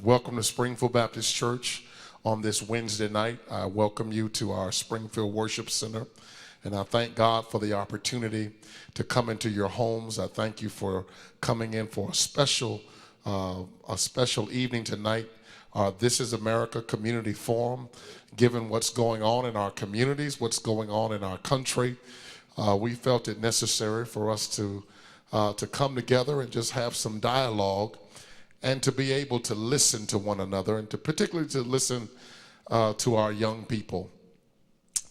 Welcome to Springfield Baptist Church on this Wednesday night. I welcome you to our Springfield Worship Center, and I thank God for the opportunity to come into your homes. I thank you for coming in for a special evening tonight. This is America Community Forum. Given what's going on in our communities, what's going on in our country, we felt it necessary for us to come together and just have some dialogue and to be able to listen to one another and to particularly to listen to our young people.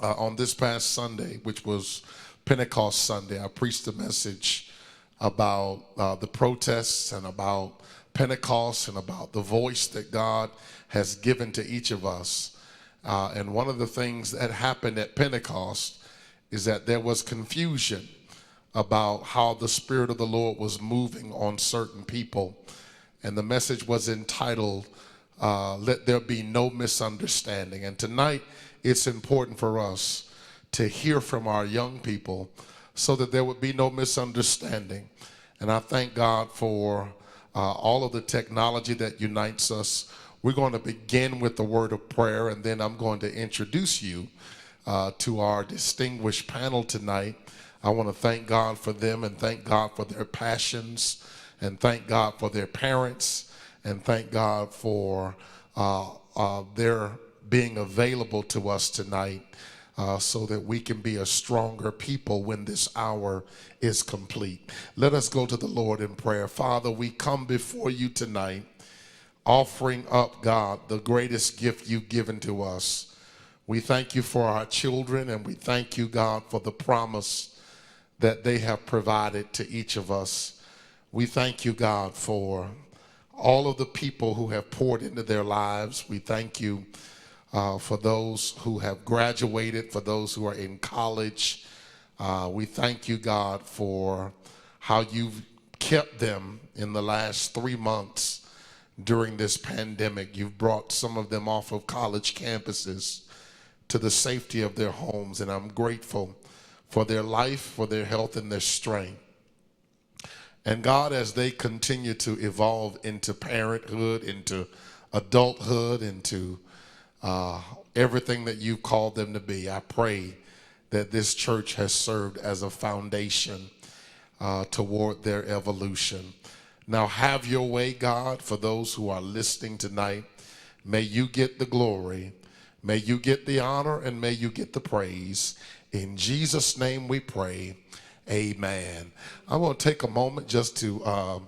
On this past Sunday, which was Pentecost Sunday, I preached a message about the protests and about Pentecost and about the voice that God has given to each of us. And one of the things that happened at Pentecost is that there was confusion about how the Spirit of the Lord was moving on certain people. And the message was entitled, Let There Be No Misunderstanding. And tonight, it's important for us to hear from our young people so that there would be no misunderstanding. And I thank God for all of the technology that unites us. We're going to begin with the word of prayer, and then I'm going to introduce you to our distinguished panel tonight. I want to thank God for them and thank God for their passions and thank God for their parents and thank God for their being available to us tonight so that we can be a stronger people when this hour is complete. Let us go to the Lord in prayer. Father, we come before you tonight offering up, God, the greatest gift you've given to us. We thank you for our children, and we thank you, God, for the promise that they have provided to each of us. We thank you, God, for all of the people who have poured into their lives. We thank you for those who have graduated, for those who are in college. We thank you, God, for how you've kept them in the last 3 months during this pandemic. You've brought some of them off of college campuses to the safety of their homes, and I'm grateful for their life, for their health, and their strength. And God, as they continue to evolve into parenthood, into adulthood, into everything that you've called them to be, I pray that this church has served as a foundation toward their evolution. Now have your way, God, for those who are listening tonight. May you get the glory, may you get the honor, and may you get the praise. In Jesus' name we pray. Amen. I want to take a moment just to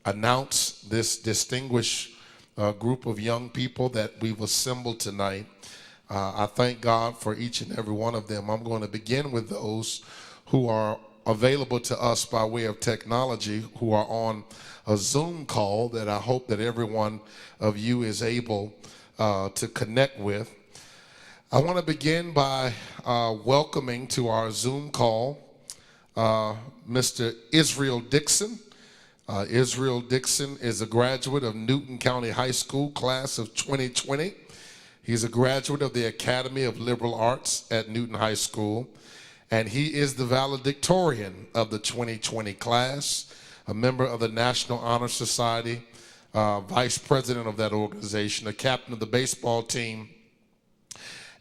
announce this distinguished group of young people that we've assembled tonight. I thank God for each and every one of them. I'm going to begin with those who are available to us by way of technology, who are on a Zoom call that I hope that every one of you is able to connect with. I want to begin by welcoming to our Zoom call Mr. Israel Dixon. Israel Dixon is a graduate of Newton County High School, class of 2020. He's a graduate of the Academy of Liberal Arts at Newton High School, and he is the valedictorian of the 2020 class, a member of the National Honor Society, vice president of that organization, a captain of the baseball team.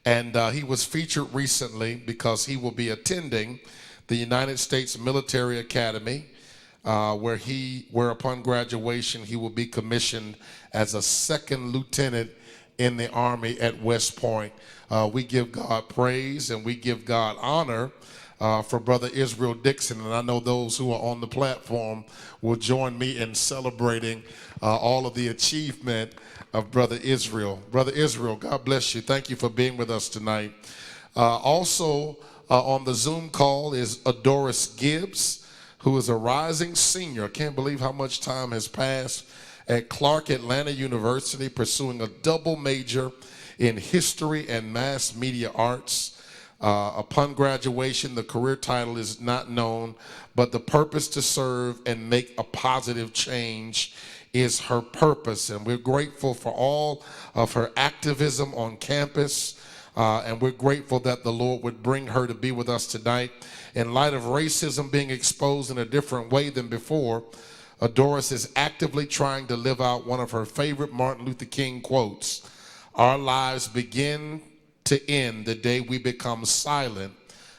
And he was featured recently because he will be attending the United States Military Academy, where upon graduation he will be commissioned as a second lieutenant in the Army at West Point. We give God praise and we give God honor for Brother Israel Dixon, and I know those who are on the platform will join me in celebrating all of the achievement of Brother Israel. Brother Israel, God bless you. Thank you for being with us tonight. Also on the Zoom call is Adoris Gibbs, who is a rising senior. I can't believe how much time has passed at Clark Atlanta University, pursuing a double major in history and mass media arts. Upon graduation, the career title is not known, but the purpose to serve and make a positive change is her purpose. And we're grateful for all of her activism on campus. And we're grateful that the Lord would bring her to be with us tonight. In light of racism being exposed in a different way than before, Doris is actively trying to live out one of her favorite Martin Luther King quotes: "Our lives begin to end the day we become silent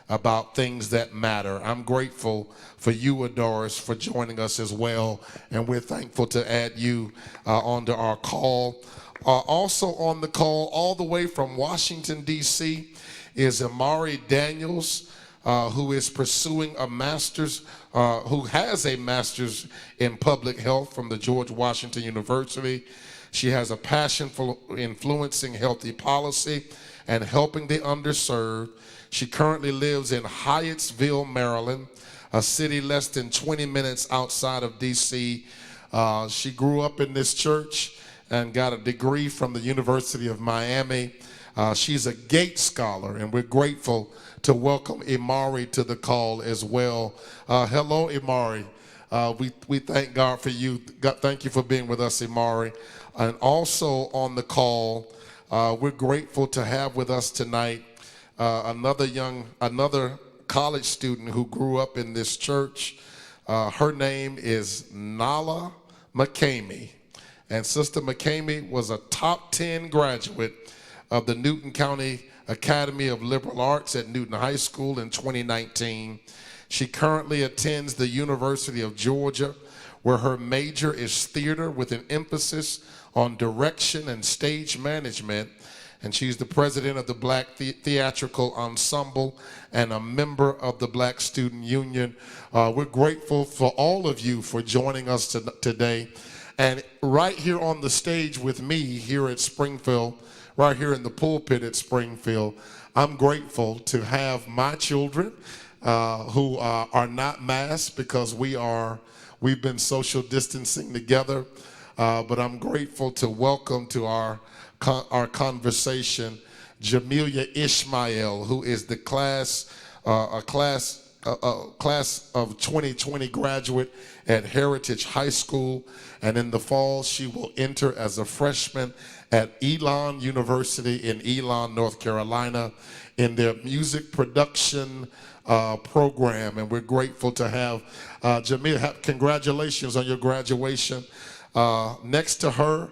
about things that matter." I'm grateful for you, Doris, for joining us as well, and we're thankful to add you onto our call. Also on the call, all the way from Washington, D.C., is Amari Daniels, who is pursuing a master's, who has a master's in public health from the George Washington University. She has a passion for influencing healthy policy and helping the underserved. She currently lives in Hyattsville, Maryland, a city less than 20 minutes outside of D.C. She grew up in this church and got a degree from the University of Miami. She's a Gates Scholar, and we're grateful to welcome Imari to the call as well. Hello, Imari. We thank God for you. God, thank you for being with us, Imari. And also on the call, we're grateful to have with us tonight another college student who grew up in this church. Her name is Nala McCamey. And Sister McCamey was a top 10 graduate of the Newton County Academy of Liberal Arts at Newton High School in 2019. She currently attends the University of Georgia, where her major is theater with an emphasis on direction and stage management. And she's the president of the Black Theatrical Ensemble and a member of the Black Student Union. We're grateful for all of you for joining us today. And right here on the stage with me here at Springfield, right here in the pulpit at Springfield, I'm grateful to have my children who are not masked because we've been social distancing together. But I'm grateful to welcome to our conversation Jamelia Ishmael, who is the class of 2020 graduate at Heritage High School, and in the fall she will enter as a freshman at Elon University in Elon, North Carolina, in their music production program. And we're grateful to have Jamelia. Congratulations on your graduation. Next to her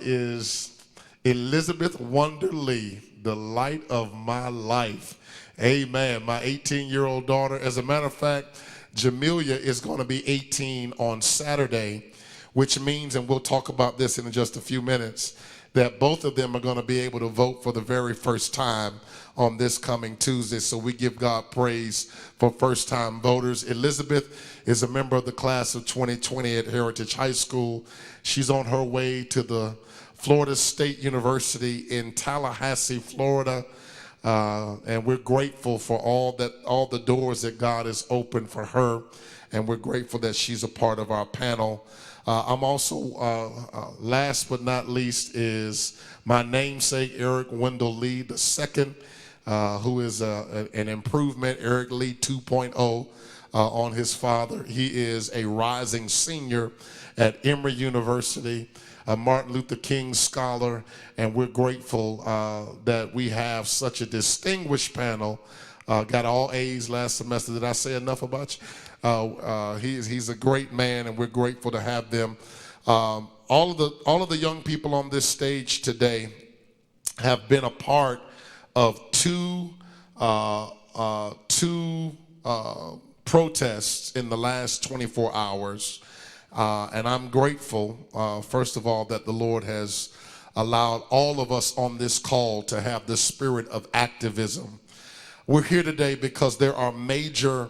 is Elizabeth Wonderly, the light of my life. Amen. My 18-year-old daughter. As a matter of fact, Jamelia is going to be 18 on Saturday, which means, and we'll talk about this in just a few minutes, that both of them are going to be able to vote for the very first time on this coming Tuesday. So we give God praise for first-time voters. Elizabeth is a member of the class of 2020 at Heritage High School. She's on her way to the Florida State University in Tallahassee, Florida. And we're grateful for all the doors that God has opened for her, and we're grateful that she's a part of our panel. I'm also, last but not least, is my namesake, Eric Wendell Lee II, who is an improvement, Eric Lee 2.0 on his father. He is a rising senior at Emory University, a Martin Luther King scholar, and we're grateful that we have such a distinguished panel. Got all A's last semester. Did I say enough about you? He's a great man, and we're grateful to have them. All of the young people on this stage today have been a part of two protests in the last 24 hours. And I'm grateful, first of all, that the Lord has allowed all of us on this call to have the spirit of activism. We're here today because there are major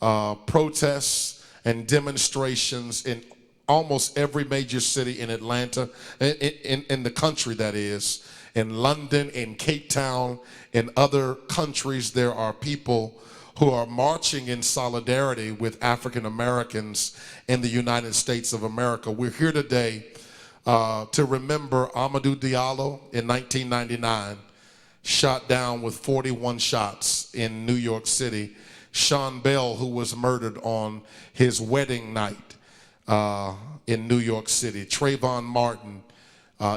protests and demonstrations in almost every major city in Atlanta, in the country, that is. In London, in Cape Town, in other countries, there are people who are marching in solidarity with African Americans in the United States of America. We're here today to remember Amadou Diallo in 1999, shot down with 41 shots in New York City. Sean Bell, who was murdered on his wedding night in New York City. Trayvon Martin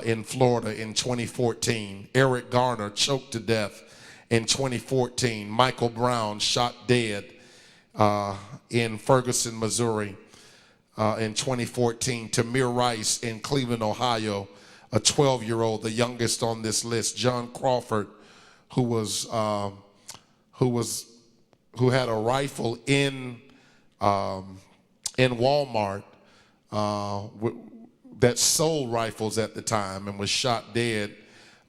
in Florida in 2014. Eric Garner choked to death in 2014. Michael Brown shot dead in Ferguson, Missouri. in 2014. Tamir Rice in Cleveland, Ohio, a 12-year-old, the youngest on this list. John Crawford, who had a rifle in Walmart that sold rifles at the time and was shot dead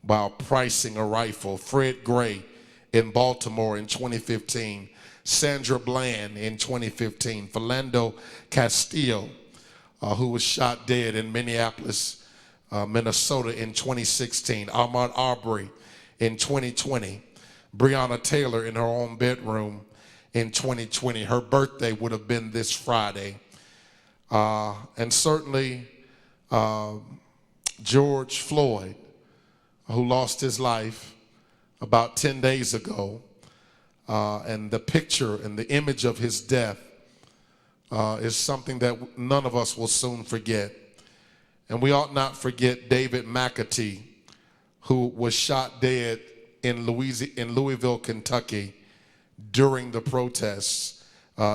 while pricing a rifle. Fred Gray in Baltimore in 2015. Sandra Bland in 2015. Philando Castillo, who was shot dead in Minneapolis, Minnesota in 2016. Ahmaud Arbery in 2020. Breonna Taylor in her own bedroom in 2020. Her birthday would have been this Friday. And certainly George Floyd, who lost his life about 10 days ago. And the picture and the image of his death is something that none of us will soon forget. And we ought not forget David McAtee, who was shot dead in Louisville, Kentucky during the protests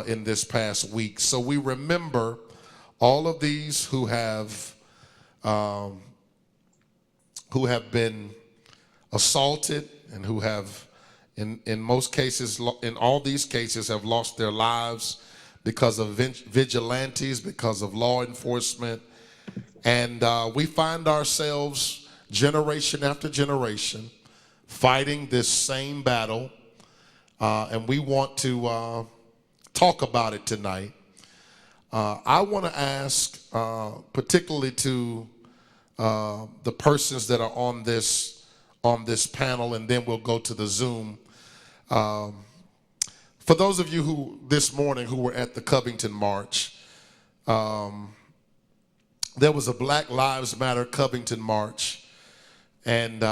in this past week. So we remember all of these who have been assaulted and who have, in most cases, in all these cases, have lost their lives because of vigilantes, because of law enforcement. And we find ourselves generation after generation fighting this same battle. And we want to talk about it tonight. I want to ask, particularly to the persons that are on this panel, and then we'll go to the Zoom. For those of you who this morning who were at the Covington March, there was a Black Lives Matter Covington March, and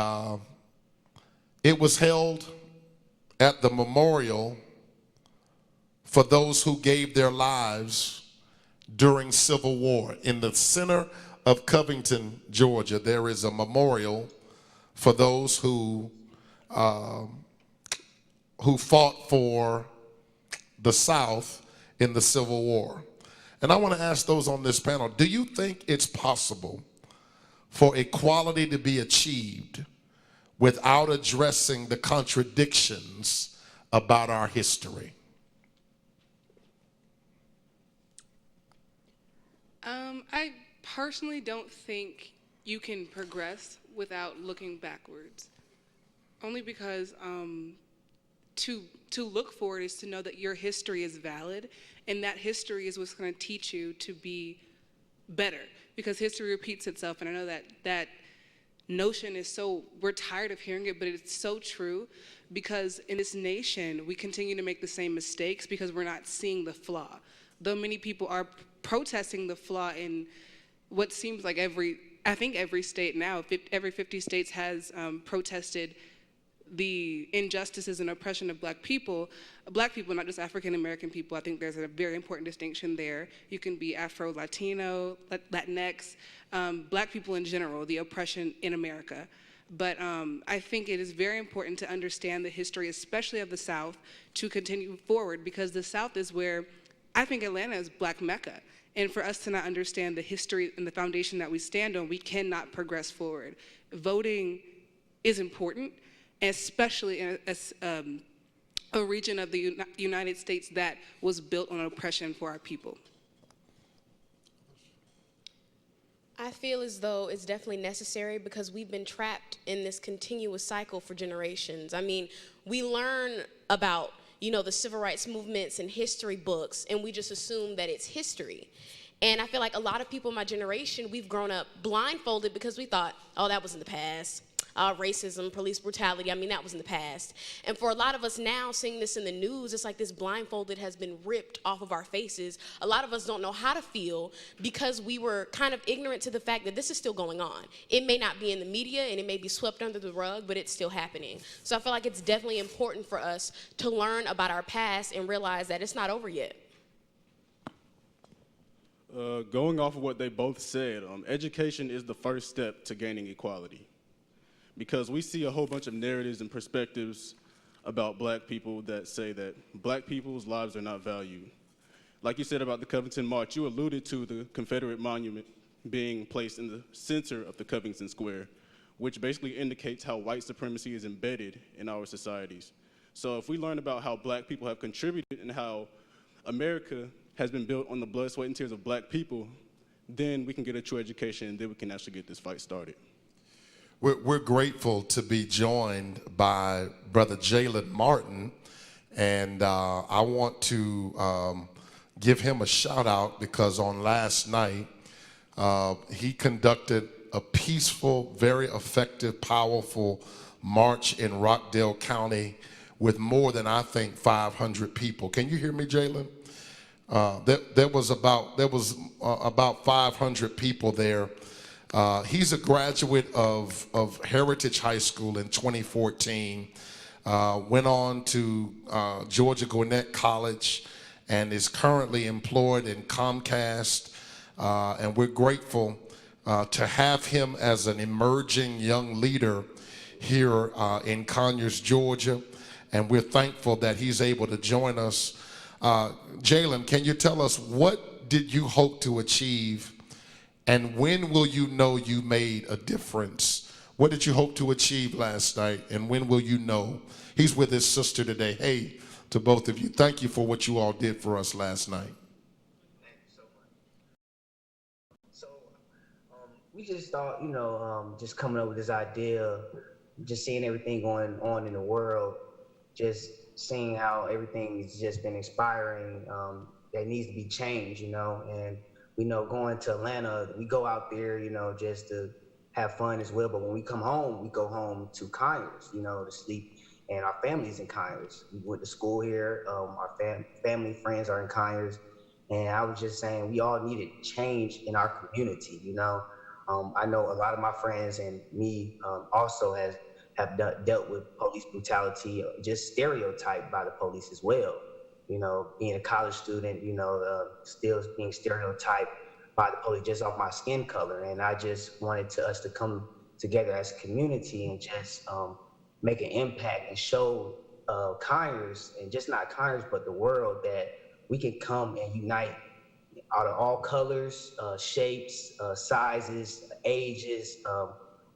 it was held at the memorial for those who gave their lives during Civil War. In the center of Covington, Georgia, there is a memorial for those who fought for the South in the Civil War. And I want to ask those on this panel, do you think it's possible for equality to be achieved without addressing the contradictions about our history? I personally don't think you can progress without looking backwards. Only because to look forward is to know that your history is valid, and that history is what's going to teach you to be better, because history repeats itself. And I know that notion is we're tired of hearing it, but it's so true, because in this nation we continue to make the same mistakes because we're not seeing the flaw. Though many people are protesting the flaw in what seems like every state now, every 50 states has protested the injustices and oppression of black people, not just African American people. I think there's a very important distinction there. You can be Afro, Latino, Latinx, black people in general, the oppression in America. But I think it is very important to understand the history, especially of the South, to continue forward, because the South is where I think Atlanta is Black Mecca. And for us to not understand the history and the foundation that we stand on, we cannot progress forward. Voting is important, especially in a region of the United States that was built on oppression for our people. I feel as though it's definitely necessary, because we've been trapped in this continuous cycle for generations. I mean, we learn about the civil rights movements and history books, and we just assume that it's history. And I feel like a lot of people in my generation, we've grown up blindfolded because we thought, oh, that was in the past. Racism, police brutality, that was in the past. And for a lot of us now, seeing this in the news, it's like this blindfolded has been ripped off of our faces. A lot of us don't know how to feel because we were kind of ignorant to the fact that this is still going on. It may not be in the media and it may be swept under the rug, but it's still happening. So I feel like it's definitely important for us to learn about our past and realize that it's not over yet. Going off of what they both said, education is the first step to gaining equality. Because we see a whole bunch of narratives and perspectives about black people that say that black people's lives are not valued. Like you said about the Covington March, you alluded to the Confederate monument being placed in the center of the Covington Square, which basically indicates how white supremacy is embedded in our societies. So if we learn about how black people have contributed and how America has been built on the blood, sweat, and tears of black people, then we can get a true education, and then we can actually get this fight started. We're grateful to be joined by Brother Jalen Martin, and I want to give him a shout out because on last night, he conducted a peaceful, very effective, powerful march in Rockdale County with more than, I think, 500 people. Can you hear me, Jalen? There was about 500 people there. He's a graduate of Heritage High School in 2014, went on to Georgia Gwinnett College, and is currently employed in Comcast. And we're grateful to have him as an emerging young leader here in Conyers, Georgia. And we're thankful that he's able to join us. Jalen, can you tell us what did you hope to achieve, and when will you know you made a difference? What did you hope to achieve last night, and when will you know? He's with his sister today. Hey, to both of you, thank you for what you all did for us last night. Thank you so much. So we just thought, just coming up with this idea, just seeing everything going on in the world, just seeing how everything has just been inspiring, that needs to be changed, and we know going to Atlanta, we go out there, just to have fun as well. But when we come home, we go home to Conyers, to sleep, and our family's in Conyers. We went to school here. Our family, friends are in Conyers. And I was just saying, we all needed change in our community, I know a lot of my friends and me also have dealt with police brutality, just stereotyped by the police as well. Being a college student, still being stereotyped by the police just off my skin color. And I just wanted us to come together as a community and just make an impact and show Conyers, and just not Conyers, but the world, that we can come and unite out of all colors, shapes, sizes, ages,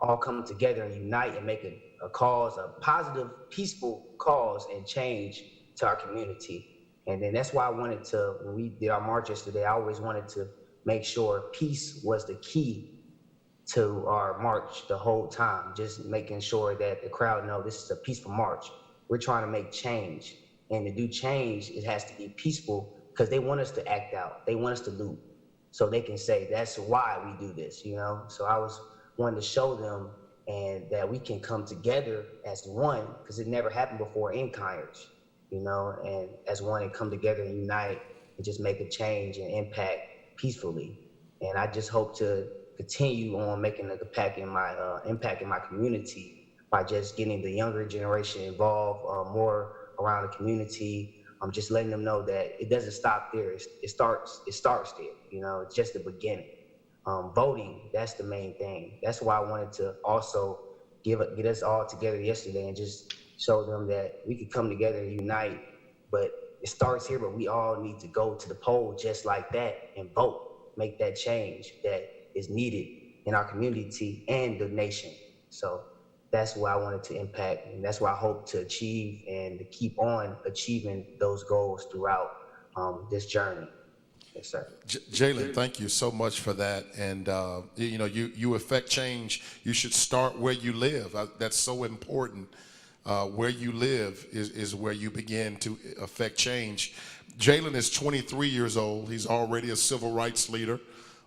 all come together and unite and make a cause, a positive, peaceful cause and change to our community. And then that's why I wanted to, when we did our march yesterday, I always wanted to make sure peace was the key to our march the whole time, just making sure that the crowd know this is a peaceful march. We're trying to make change, and to do change, it has to be peaceful, because they want us to act out. They want us to loot, so they can say, that's why we do this, So I wanted to show them and that we can come together as one, because it never happened before in Conyers, and as one, and come together and unite and just make a change and impact peacefully. And I just hope to continue on making an impact in my community by just getting the younger generation involved more around the community. I'm just letting them know that it doesn't stop there. It starts there. It's just the beginning. Voting, that's the main thing. That's why I wanted to also get us all together yesterday and just show them that we could come together and unite. But it starts here, but we all need to go to the poll just like that and vote, make that change that is needed in our community and the nation. So that's what I wanted to impact, and that's what I hope to achieve and to keep on achieving those goals throughout this journey. Yes, sir. Jalen, thank you so much for that. And you affect change. You should start where you live. That's so important. Where you live is where you begin to affect change. Jalen is 23 years old. He's already a civil rights leader.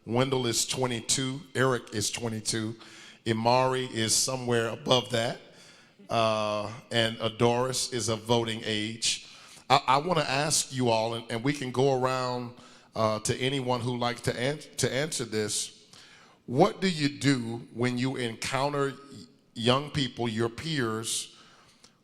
Wendell is 22. Eric is 22. Imari is somewhere above that. And Adoris is of voting age. I want to ask you all, and we can go around to anyone who likes to answer this. What do you do when you encounter young people, your peers,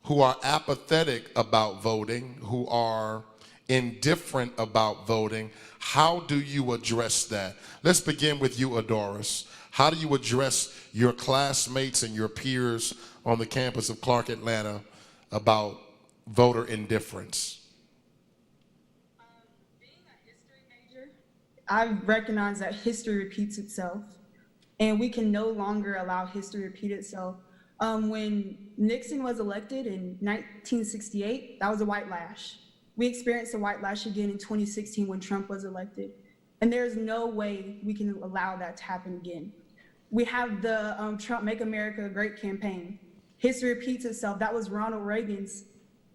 who are apathetic about voting, who are indifferent about voting? How do you address that? Let's begin with you, Adoris. How do you address your classmates and your peers on the campus of Clark Atlanta about voter indifference? Being a I recognize that history repeats itself, and we can no longer allow history to repeat itself. When Nixon was elected in 1968, that was a white lash. We experienced a white lash again in 2016 when Trump was elected. And there's no way we can allow that to happen again. We have the Trump Make America Great campaign. History repeats itself. That was Ronald Reagan's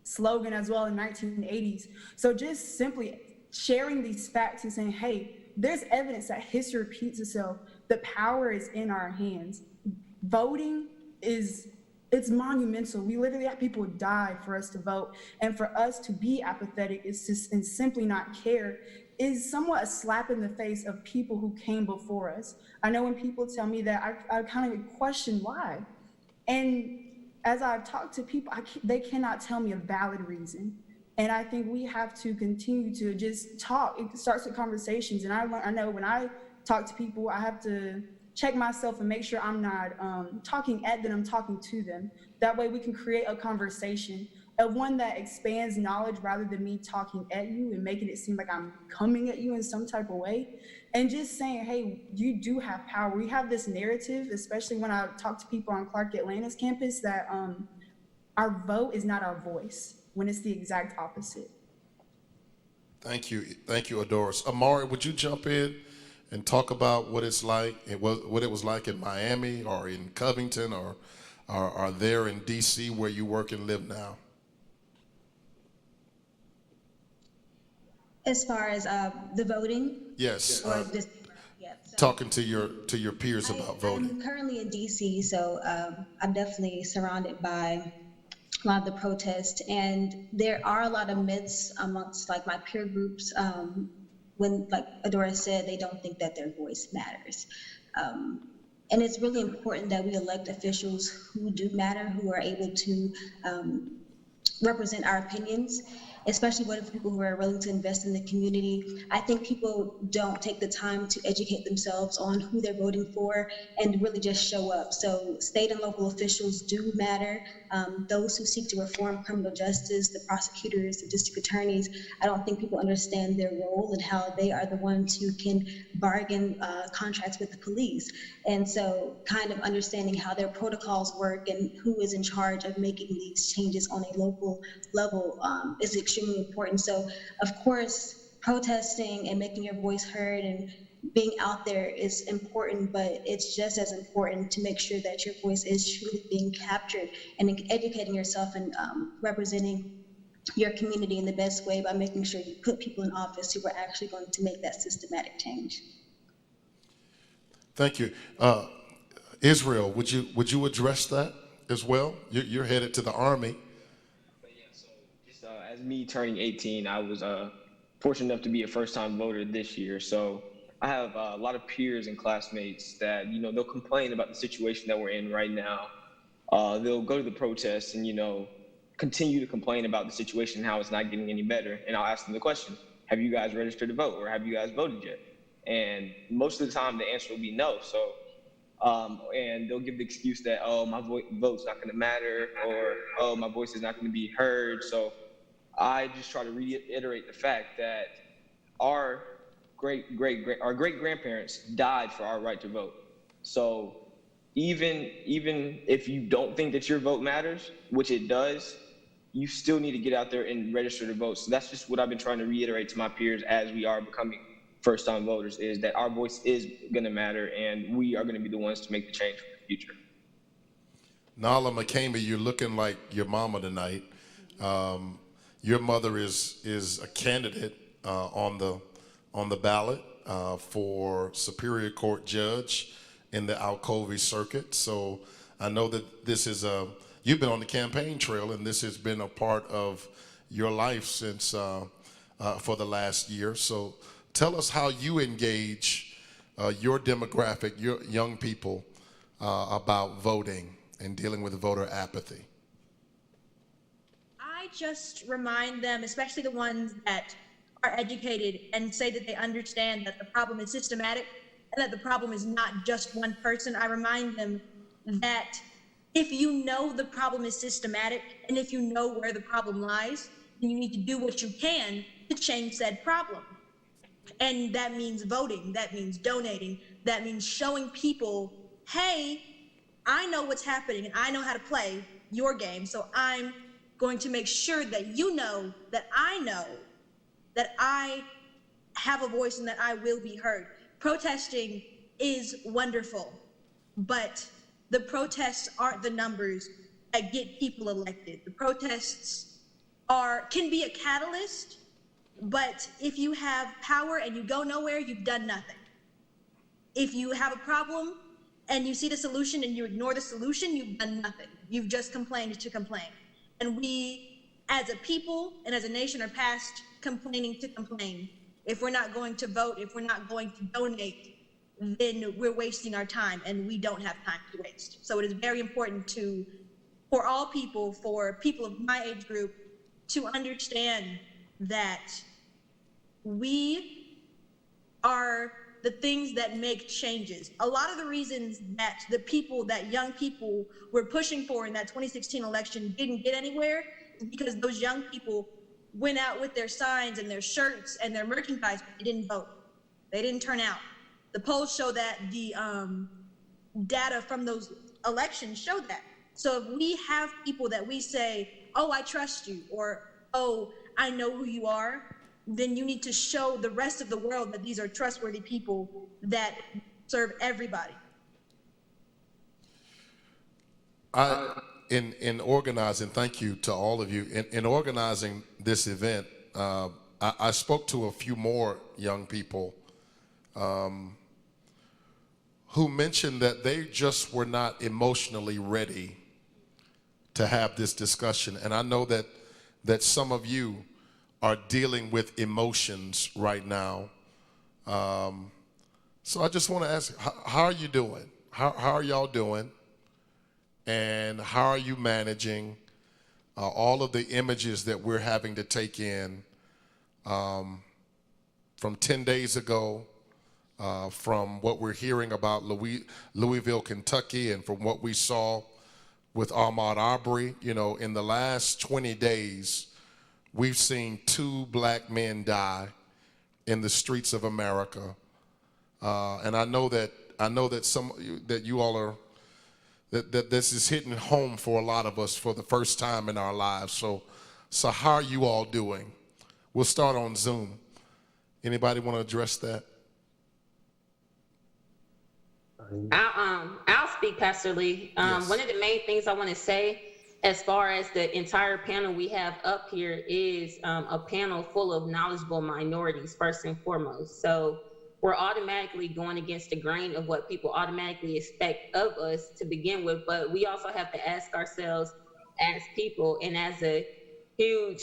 slogan as well in 1980s. So just simply sharing these facts and saying, hey, there's evidence that history repeats itself. The power is in our hands. Voting it's monumental. We literally have people die for us to vote. And for us to be apathetic and simply not care is somewhat a slap in the face of people who came before us. I know when people tell me that, I kind of question why. And as I've talked to people, they cannot tell me a valid reason. And I think we have to continue to just talk. It starts with conversations. And I know when I talk to people, I have to check myself and make sure I'm not talking at them, I'm talking to them. That way we can create a conversation of one that expands knowledge rather than me talking at you and making it seem like I'm coming at you in some type of way. And just saying, hey, you do have power. We have this narrative, especially when I talk to people on Clark Atlanta's campus, that our vote is not our voice, when it's the exact opposite. Thank you, Adoris. Amari, would you jump in and talk about what it's like, what it was like in Miami or in Covington or there in DC where you work and live now? As far as the voting? Yes. Or just, yeah, so talking to your peers about voting. I'm currently in DC, so I'm definitely surrounded by a lot of the protests, and there are a lot of myths amongst like my peer groups. When, like Adora said, they don't think that their voice matters. And it's really important that we elect officials who do matter, who are able to represent our opinions, especially what if people who are willing to invest in the community. I think people don't take the time to educate themselves on who they're voting for and really just show up. So state and local officials do matter. Those who seek to reform criminal justice, the prosecutors, the district attorneys, I don't think people understand their role and how they are the ones who can bargain contracts with the police. And so kind of understanding how their protocols work and who is in charge of making these changes on a local level is extremely important. So of course, protesting and making your voice heard and being out there is important, but it's just as important to make sure that your voice is truly being captured and educating yourself and representing your community in the best way by making sure you put people in office who are actually going to make that systematic change. Thank you. Israel, would you address that as well? You're headed to the Army. As me turning 18, I was fortunate enough to be a first-time voter this year. So I have a lot of peers and classmates that, they'll complain about the situation that we're in right now. They'll go to the protests and, continue to complain about the situation and how it's not getting any better. And I'll ask them the question, have you guys registered to vote or have you guys voted yet? And most of the time the answer will be no. So, and they'll give the excuse that, oh, my vote's not gonna matter, or, oh, my voice is not gonna be heard. So I just try to reiterate the fact that our great-grandparents died for our right to vote. So even if you don't think that your vote matters, which it does, you still need to get out there and register to vote. So that's just what I've been trying to reiterate to my peers as we are becoming first-time voters, is that our voice is gonna matter and we are gonna be the ones to make the change for the future. Nala McCamey, you're looking like your mama tonight. Your mother is a candidate on the ballot for Superior Court judge in the Alcovey circuit. So I know that this is you've been on the campaign trail, and this has been a part of your life since for the last year. So tell us how you engage your demographic, your young people, about voting and dealing with voter apathy. I just remind them, especially the ones that are educated and say that they understand that the problem is systematic and that the problem is not just one person. I remind them that if you know the problem is systematic and if you know where the problem lies, then you need to do what you can to change said problem. And that means voting, that means donating, that means showing people, hey, I know what's happening and I know how to play your game. So I'm going to make sure that you know that I have a voice and that I will be heard. Protesting is wonderful, but the protests aren't the numbers that get people elected. The protests can be a catalyst, but if you have power and you go nowhere, you've done nothing. If you have a problem and you see the solution and you ignore the solution, you've done nothing. You've just complained to complain. And we, as a people and as a nation, are past complaining to complain. If we're not going to vote, if we're not going to donate, then we're wasting our time, and we don't have time to waste. So it is very important for all people, for people of my age group, to understand that we are the things that make changes. A lot of the reasons that young people were pushing for in that 2016 election didn't get anywhere is because those young people went out with their signs and their shirts and their merchandise, but they didn't vote. They didn't turn out. The polls show that, the data from those elections show that. So if we have people that we say, oh, I trust you, or, oh, I know who you are, then you need to show the rest of the world that these are trustworthy people that serve everybody. In organizing, thank you to all of you. In organizing this event, I spoke to a few more young people who mentioned that they just were not emotionally ready to have this discussion. And I know that some of you are dealing with emotions right now. So I just want to ask, how are you doing? How are y'all doing? And how are you managing all of the images that we're having to take in from 10 days ago, from what we're hearing about Louisville, Kentucky, and from what we saw with Ahmaud Arbery? You know, in the last 20 days, we've seen 2 black men die in the streets of America, and I know that you all are that this is hitting home for a lot of us for the first time in our lives. So how are you all doing? We'll start on Zoom. Anybody want to address that? I'll speak, Pastor Lee. Yes. One of the main things I want to say, as far as the entire panel we have up here, is a panel full of knowledgeable minorities, first and foremost. So we're automatically going against the grain of what people automatically expect of us to begin with. But we also have to ask ourselves as people and as a huge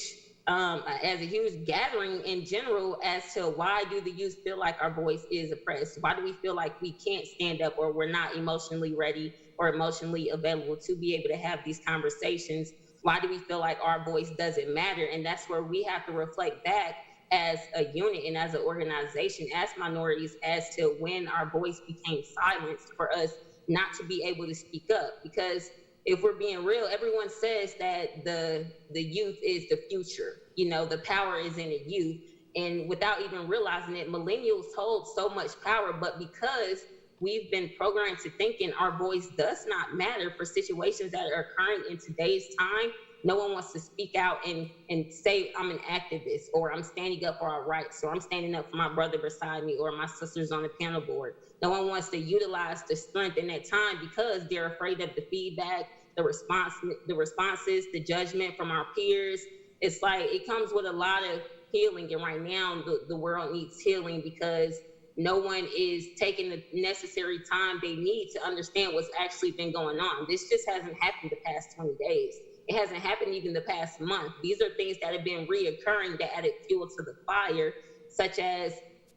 gathering in general, as to why do the youth feel like our voice is oppressed? Why do we feel like we can't stand up, or we're not emotionally ready or emotionally available to be able to have these conversations? Why do we feel like our voice doesn't matter? And that's where we have to reflect back as a unit and as an organization, as minorities, as to when our voice became silenced for us not to be able to speak up. Because if we're being real, everyone says that the youth is the future. You know, the power is in the youth. And without even realizing it, millennials hold so much power, but because we've been programmed to thinking our voice does not matter for situations that are occurring in today's time, no one wants to speak out and say, I'm an activist, or I'm standing up for our rights, or I'm standing up for my brother beside me, or my sisters on the panel board. No one wants to utilize the strength in that time because they're afraid of the feedback, the responses, the judgment from our peers. It's like, it comes with a lot of healing. And right now, the world needs healing because no one is taking the necessary time they need to understand what's actually been going on. This just hasn't happened the past 20 days. It hasn't happened even the past month. These are things that have been reoccurring that added fuel to the fire, such as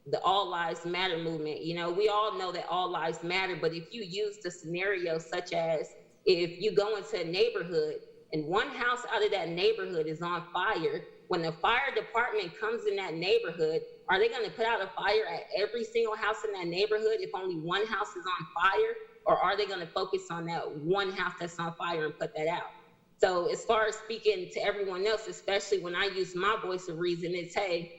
the All Lives Matter movement. You know, we all know that all lives matter, but if you use the scenario such as if you go into a neighborhood and one house out of that neighborhood is on fire, when the fire department comes in that neighborhood, are they going to put out a fire at every single house in that neighborhood if only one house is on fire? Or are they going to focus on that one house that's on fire and put that out? So as far as speaking to everyone else, especially when I use my voice of reason, it's, hey,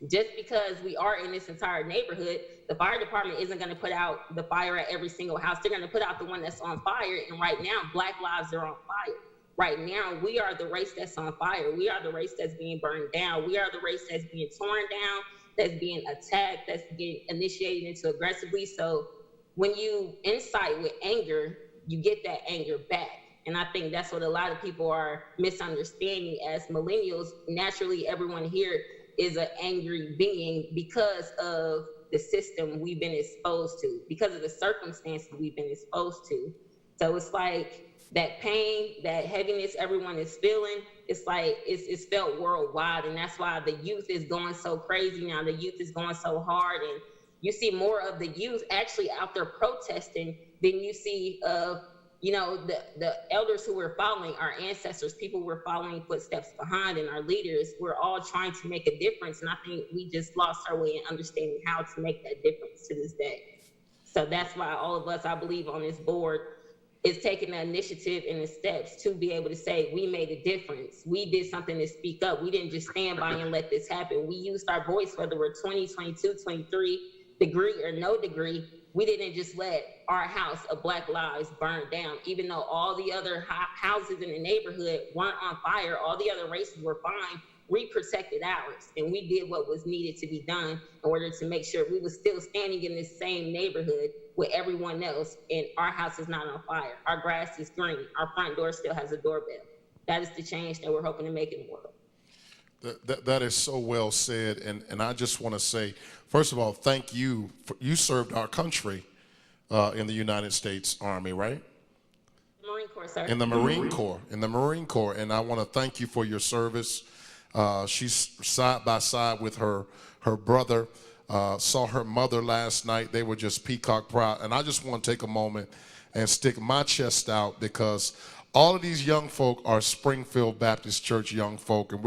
Just because we are in this entire neighborhood, the fire department isn't going to put out the fire at every single house. They're going to put out the one that's on fire. And right now, Black lives are on fire. Right now, we are the race that's on fire. We are the race that's being burned down. We are the race that's being torn down, that's being attacked, that's getting initiated into aggressively. So when you incite with anger, you get that anger back. And I think that's what a lot of people are misunderstanding. As millennials, naturally, everyone here is an angry being because of the system we've been exposed to, because of the circumstances we've been exposed to. So it's like that pain, that heaviness everyone is feeling, it's like it's felt worldwide. And that's why the youth is going so crazy now. The youth is going so hard. And you see more of the youth actually out there protesting than you see of, you know, the elders who were following, our ancestors, people were following footsteps behind, and our leaders. We're all trying to make a difference. And I think we just lost our way in understanding how to make that difference to this day. So that's why all of us, I believe, on this board is taking the initiative and the steps to be able to say, we made a difference. We did something to speak up. We didn't just stand by and let this happen. We used our voice, whether we're 20, 22, 23, degree or no degree. We didn't just let our house of Black lives burn down, even though all the other houses in the neighborhood weren't on fire, all the other races were fine. We protected ours, and we did what was needed to be done in order to make sure we were still standing in this same neighborhood with everyone else, and our house is not on fire. Our grass is green. Our front door still has a doorbell. That is the change that we're hoping to make in the world. That is so well said, and I just want to say, first of all, thank you. You served our country in the United States Army, right? Marine Corps, sir. In the Marine Corps, and I want to thank you for your service. She's side by side with her brother. Saw her mother last night. They were just peacock proud, and I just want to take a moment and stick my chest out, because all of these young folk are Springfield Baptist Church young folk, and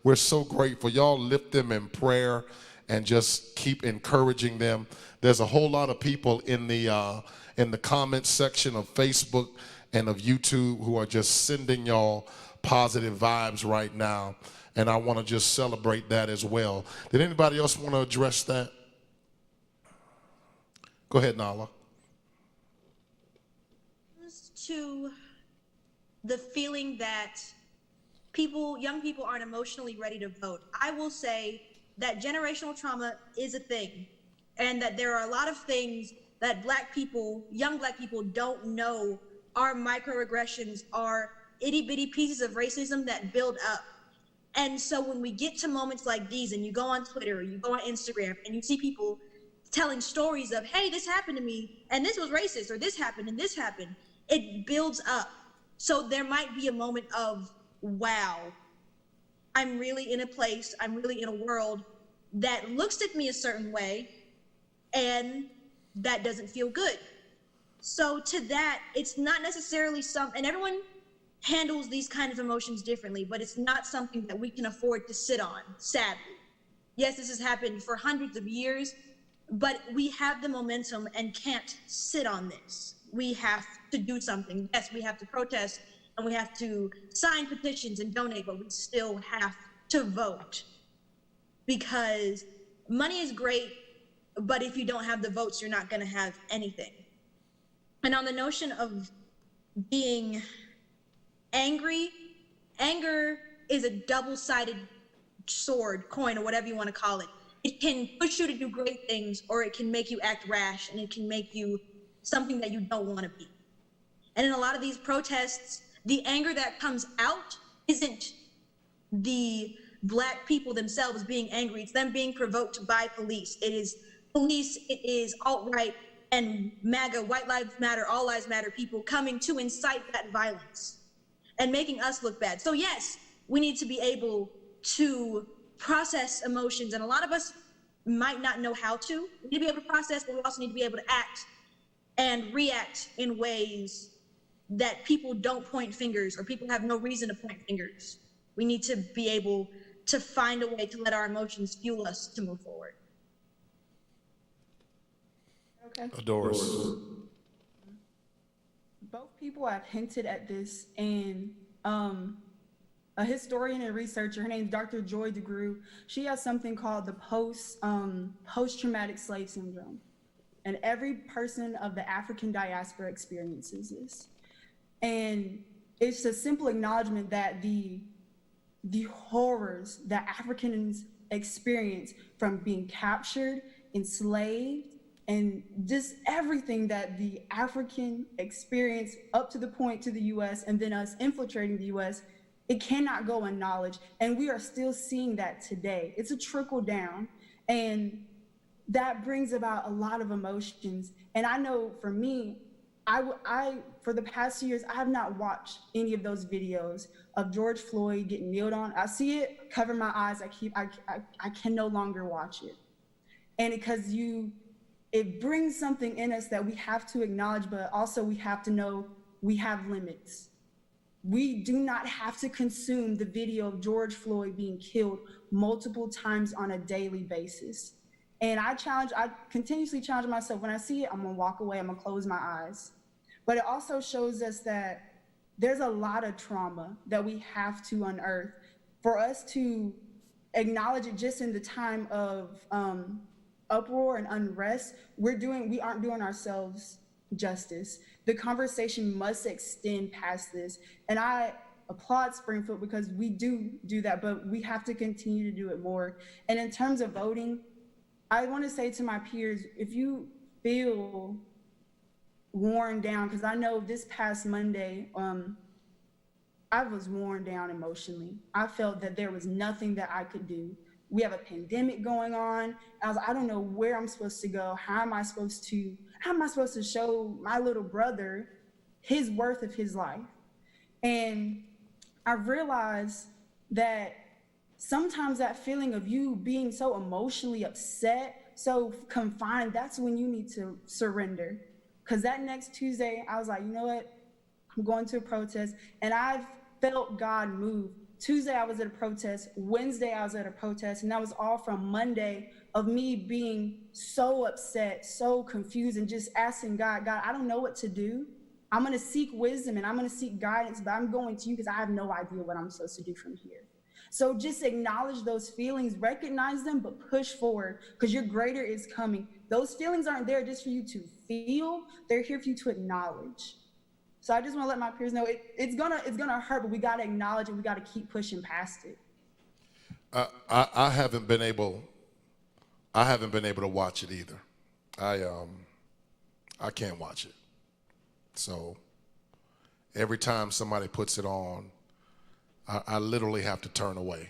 we're so grateful. Y'all lift them in prayer and just keep encouraging them. There's a whole lot of people in the comments section of Facebook and of YouTube who are just sending y'all positive vibes right now, and I want to just celebrate that as well. Did anybody else want to address that? Go ahead, Nala. To the feeling that young people aren't emotionally ready to vote, I will say that generational trauma is a thing, and that there are a lot of things that young Black people don't know are microaggressions, are itty bitty pieces of racism that build up. And so when we get to moments like these, and you go on Twitter or you go on Instagram and you see people telling stories of, hey, this happened to me and this was racist, or this happened and this happened, it builds up. So there might be a moment of, wow, I'm really in a place, I'm really in a world that looks at me a certain way, and that doesn't feel good. So to that, it's not necessarily and everyone handles these kind of emotions differently, but it's not something that we can afford to sit on, sadly. Yes, this has happened for hundreds of years, but we have the momentum and can't sit on this. We have to do something. Yes, we have to protest and we have to sign petitions and donate, but we still have to vote, because money is great, but if you don't have the votes, you're not going to have anything. And on the notion of being angry, anger is a double-sided sword, coin, or whatever you want to call it. It can push you to do great things, or it can make you act rash, and it can make you something that you don't want to be. And in a lot of these protests, the anger that comes out isn't the Black people themselves being angry. It's them being provoked by police. It is police, it is alt-right and MAGA, White Lives Matter, All Lives Matter people coming to incite that violence and making us look bad. So yes, we need to be able to process emotions, and a lot of us might not know how to. We need to be able to process, but we also need to be able to act and react in ways that people don't point fingers, or people have no reason to point fingers. We need to be able to find a way to let our emotions fuel us to move forward. Okay. Doris. Both people have hinted at this, and a historian and researcher. Her name's Dr. Joy DeGruy. She has something called the post-traumatic slave syndrome. And every person of the African diaspora experiences this. And it's a simple acknowledgement that the horrors that Africans experience from being captured, enslaved, and just everything that the African experience up to the point to the US and then us infiltrating the US, it cannot go unnoticed. And we are still seeing that today. It's a trickle down. And that brings about a lot of emotions. And I know for me, I for the past 2 years, I have not watched any of those videos of George Floyd getting kneeled on. I see it, cover my eyes, I can no longer watch it. And because it brings something in us that we have to acknowledge, but also we have to know we have limits. We do not have to consume the video of George Floyd being killed multiple times on a daily basis. And I continuously challenge myself, when I see it, I'm gonna walk away, I'm gonna close my eyes. But it also shows us that there's a lot of trauma that we have to unearth for us to acknowledge it. Just in the time of uproar and unrest, we aren't doing ourselves justice. The conversation must extend past this. And I applaud Springfield because we do that, but we have to continue to do it more. And in terms of voting, I want to say to my peers, if you feel worn down, because I know this past Monday, I was worn down emotionally. I felt that there was nothing that I could do. We have a pandemic going on. I don't know where I'm supposed to go. How am I supposed to show my little brother his worth of his life? And I realized that sometimes that feeling of you being so emotionally upset, so confined, that's when you need to surrender. Because that next Tuesday, I was like, you know what? I'm going to a protest. And I've felt God move. Tuesday, I was at a protest. Wednesday, I was at a protest. And that was all from Monday of me being so upset, so confused, and just asking God, I don't know what to do. I'm going to seek wisdom and I'm going to seek guidance, but I'm going to you because I have no idea what I'm supposed to do from here. So just acknowledge those feelings, recognize them, but push forward because your greater is coming. Those feelings aren't there just for you to feel, they're here for you to acknowledge. So I just want to let my peers know it's gonna hurt, but we gotta acknowledge it, we gotta keep pushing past it. I haven't been able to watch it either. I can't watch it. So every time somebody puts it on, I literally have to turn away.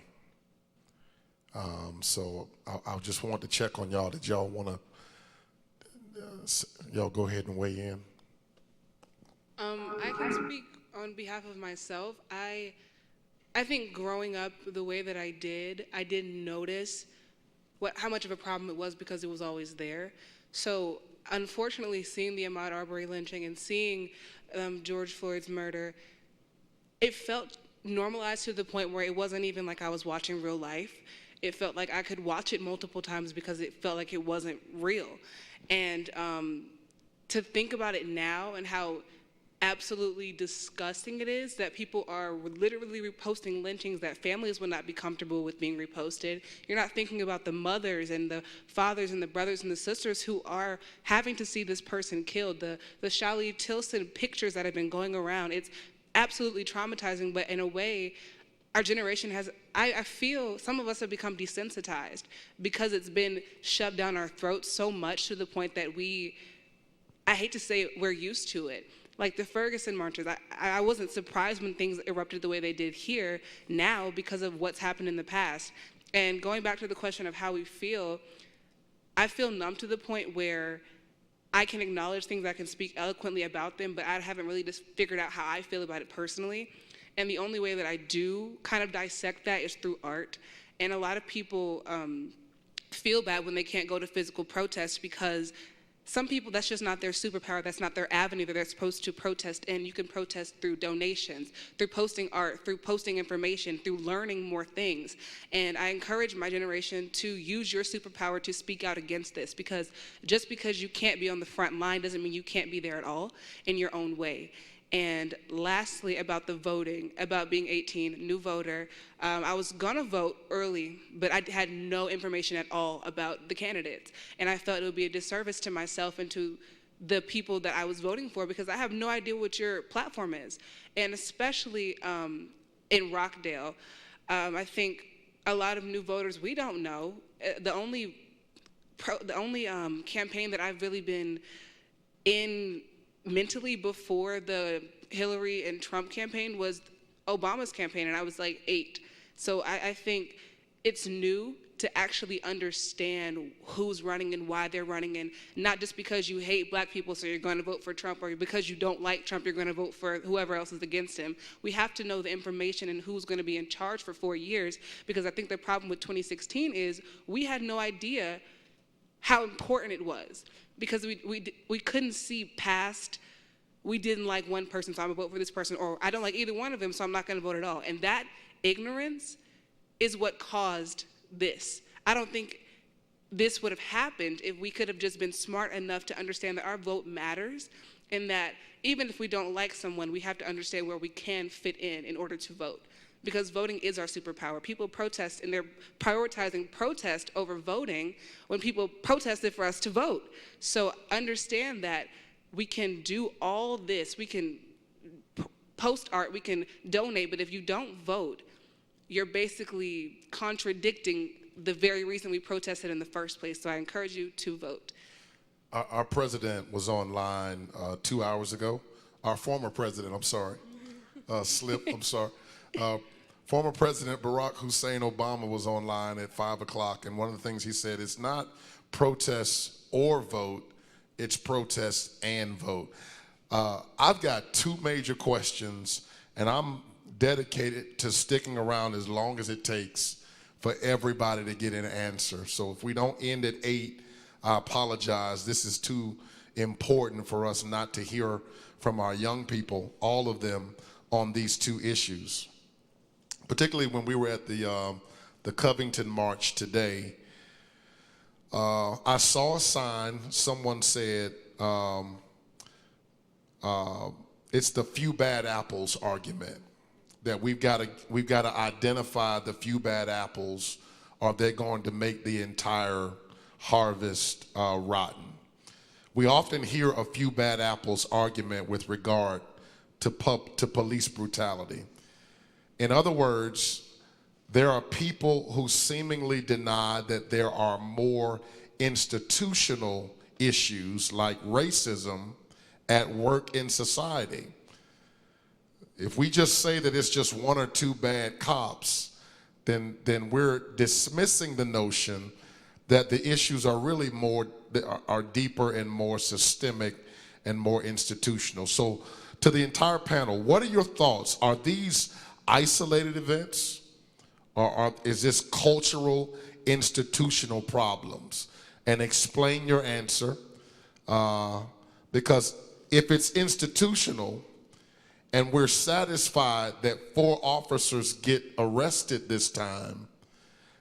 So I just want to check on y'all. Did y'all want to, y'all go ahead and weigh in? I can speak on behalf of myself. I think growing up the way that I didn't notice how much of a problem it was because it was always there. So unfortunately, seeing the Ahmaud Arbery lynching and seeing George Floyd's murder, it felt normalized to the point where it wasn't even like I was watching real life. It felt like I could watch it multiple times because it felt like it wasn't real. And to think about it now and how absolutely disgusting it is that people are literally reposting lynchings that families would not be comfortable with being reposted. You're not thinking about the mothers and the fathers and the brothers and the sisters who are having to see this person killed. The Shali Tilson pictures that have been going around. It's absolutely traumatizing, but in a way, our generation has, I feel some of us have become desensitized because it's been shoved down our throats so much to the point that I hate to say it, we're used to it. Like the Ferguson marches, I wasn't surprised when things erupted the way they did here now because of what's happened in the past. And going back to the question of how we feel, I feel numb to the point where I can acknowledge things, I can speak eloquently about them, but I haven't really just figured out how I feel about it personally. And the only way that I do kind of dissect that is through art. And a lot of people feel bad when they can't go to physical protests because some people, that's just not their superpower, that's not their avenue that they're supposed to protest in. You can protest through donations, through posting art, through posting information, through learning more things. And I encourage my generation to use your superpower to speak out against this, because just because you can't be on the front line doesn't mean you can't be there at all in your own way. And lastly, about the voting, about being 18, new voter, I was gonna vote early, but I had no information at all about the candidates. And I felt it would be a disservice to myself and to the people that I was voting for, because I have no idea what your platform is. And especially in Rockdale, I think a lot of new voters, we don't know. The only campaign that I've really been in mentally before the Hillary and Trump campaign was Obama's campaign, and I was like 8. So I think it's new to actually understand who's running and why they're running, and not just because you hate black people so you're going to vote for Trump, or because you don't like Trump you're going to vote for whoever else is against him. We have to know the information and who's going to be in charge for 4 years, because I think the problem with 2016 is we had no idea how important it was, because we couldn't see past, we didn't like one person, so I'm gonna vote for this person, or I don't like either one of them, so I'm not gonna vote at all. And that ignorance is what caused this. I don't think this would have happened if we could have just been smart enough to understand that our vote matters, and that even if we don't like someone, we have to understand where we can fit in order to vote. Because voting is our superpower. People protest, and they're prioritizing protest over voting when people protested for us to vote. So understand that we can do all this. We can post art, we can donate, but if you don't vote, you're basically contradicting the very reason we protested in the first place. So I encourage you to vote. Our president was online 2 hours ago. Our former president, I'm sorry, I'm sorry. Former President Barack Hussein Obama was online at 5 o'clock, and one of the things he said, it's not protest or vote, it's protest and vote. I've got 2 major questions, and I'm dedicated to sticking around as long as it takes for everybody to get an answer. So if we don't end at 8, I apologize. This is too important for us not to hear from our young people, all of them, on these 2 issues. Particularly when we were at the Covington March today, I saw a sign. Someone said, it's the few bad apples argument, that we've got to identify the few bad apples, or they're going to make the entire harvest rotten. We often hear a few bad apples argument with regard to police brutality. In other words, there are people who seemingly deny that there are more institutional issues like racism at work in society. If we just say that it's just 1 or 2 bad cops, then we're dismissing the notion that the issues are really are deeper and more systemic and more institutional. So to the entire panel, what are your thoughts? Are these isolated events, or is this cultural, institutional problems? And explain your answer, because if it's institutional and we're satisfied that 4 officers get arrested this time,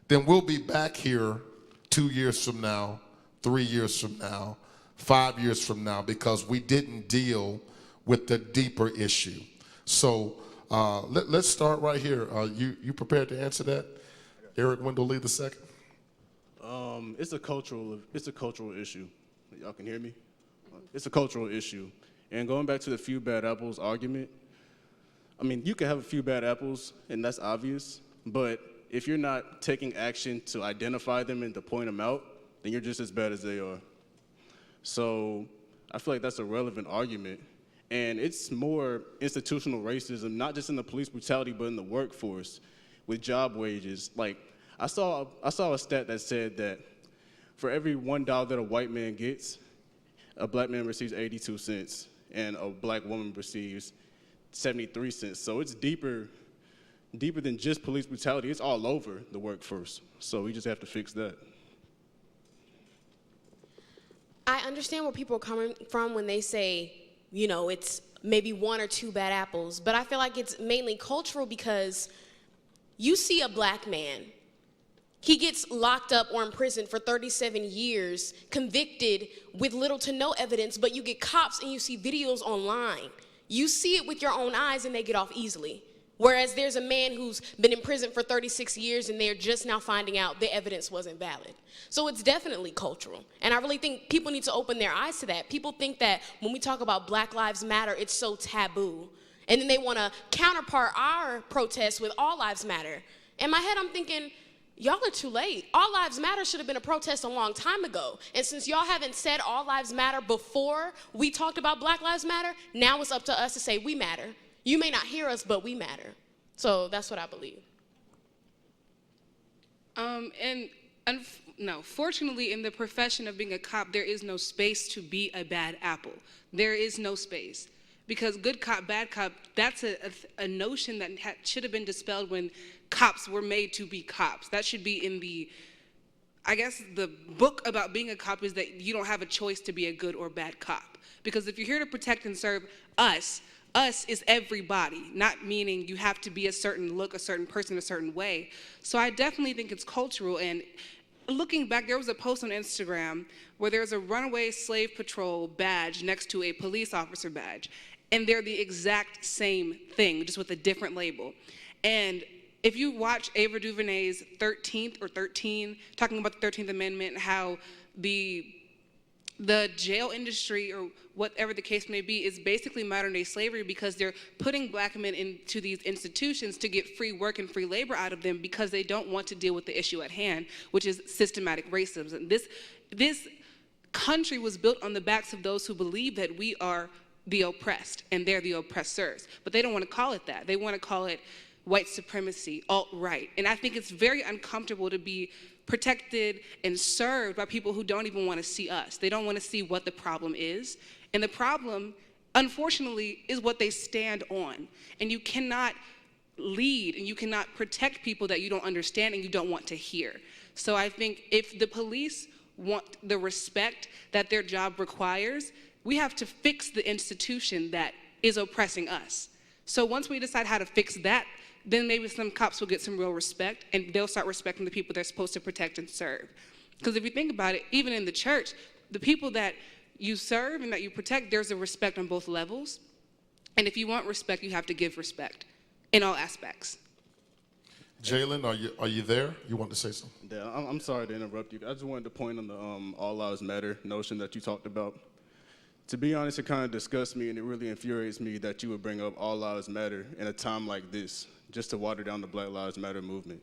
then we'll be back here 2 years from now, 3 years from now, 5 years from now, because we didn't deal with the deeper issue. So let's start right here. You prepared to answer that? Eric Wendell Lee II? It's a cultural issue. Y'all can hear me? It's a cultural issue. And going back to the few bad apples argument, I mean, you can have a few bad apples, and that's obvious, but if you're not taking action to identify them and to point them out, then you're just as bad as they are. So I feel like that's a relevant argument. And it's more institutional racism, not just in the police brutality, but in the workforce with job wages. Like, I saw a stat that said that for every $1 that a white man gets, a black man receives 82 cents, and a black woman receives 73 cents. So it's deeper than just police brutality. It's all over the workforce. So we just have to fix that. I understand where people are coming from when they say, you know, it's maybe 1 or 2 bad apples, but I feel like it's mainly cultural, because you see a black man, he gets locked up or in prison for 37 years, convicted with little to no evidence, but you get cops and you see videos online You see it with your own eyes and they get off easily. Whereas there's a man who's been in prison for 36 years and they're just now finding out the evidence wasn't valid. So it's definitely cultural. And I really think people need to open their eyes to that. People think that when we talk about Black Lives Matter, it's so taboo. And then they want to counterpart our protests with All Lives Matter. In my head, I'm thinking, y'all are too late. All Lives Matter should have been a protest a long time ago. And since y'all haven't said All Lives Matter before we talked about Black Lives Matter, now it's up to us to say we matter. You may not hear us, but we matter. So that's what I believe. Fortunately, in the profession of being a cop, there is no space to be a bad apple. There is no space. Because good cop, bad cop, that's a notion that should have been dispelled when cops were made to be cops. That should be in the book about being a cop is that you don't have a choice to be a good or bad cop. Because if you're here to protect and serve us is everybody, not meaning you have to be a certain look, a certain person, a certain way. So I definitely think it's cultural. And looking back, there was a post on Instagram where there's a runaway slave patrol badge next to a police officer badge. And they're the exact same thing, just with a different label. And if you watch Ava DuVernay's 13, talking about the 13th Amendment, how the jail industry, or whatever the case may be, is basically modern-day slavery because they're putting Black men into these institutions to get free work and free labor out of them because they don't want to deal with the issue at hand, which is systematic racism. And this country was built on the backs of those who believe that we are the oppressed and they're the oppressors. But they don't want to call it that. They want to call it white supremacy, alt-right. And I think it's very uncomfortable to be protected and served by people who don't even want to see us. They don't want to see what the problem is. And the problem, unfortunately, is what they stand on. And you cannot lead and you cannot protect people that you don't understand and you don't want to hear. So I think if the police want the respect that their job requires, we have to fix the institution that is oppressing us. So once we decide how to fix that, then maybe some cops will get some real respect and they'll start respecting the people they're supposed to protect and serve. Because if you think about it, even in the church, the people that you serve and that you protect, there's a respect on both levels. And if you want respect, you have to give respect in all aspects. Jalen, are you there? You want to say something? Yeah, I'm sorry to interrupt you. I just wanted to point on the All Lives Matter notion that you talked about. To be honest, it kind of disgusts me and it really infuriates me that you would bring up All Lives Matter in a time like this, just to water down the Black Lives Matter movement.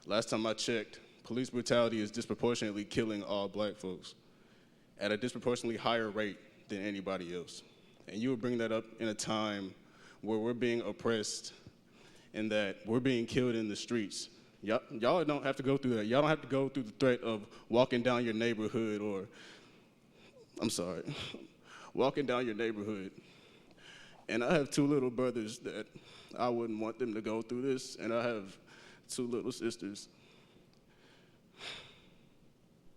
Last time I checked, police brutality is disproportionately killing all Black folks at a disproportionately higher rate than anybody else. And you would bring that up in a time where we're being oppressed and that we're being killed in the streets. Y'all don't have to go through that. Y'all don't have to go through the threat of walking down your neighborhood walking down your neighborhood. And I have two little brothers that I wouldn't want them to go through this, and I have two little sisters.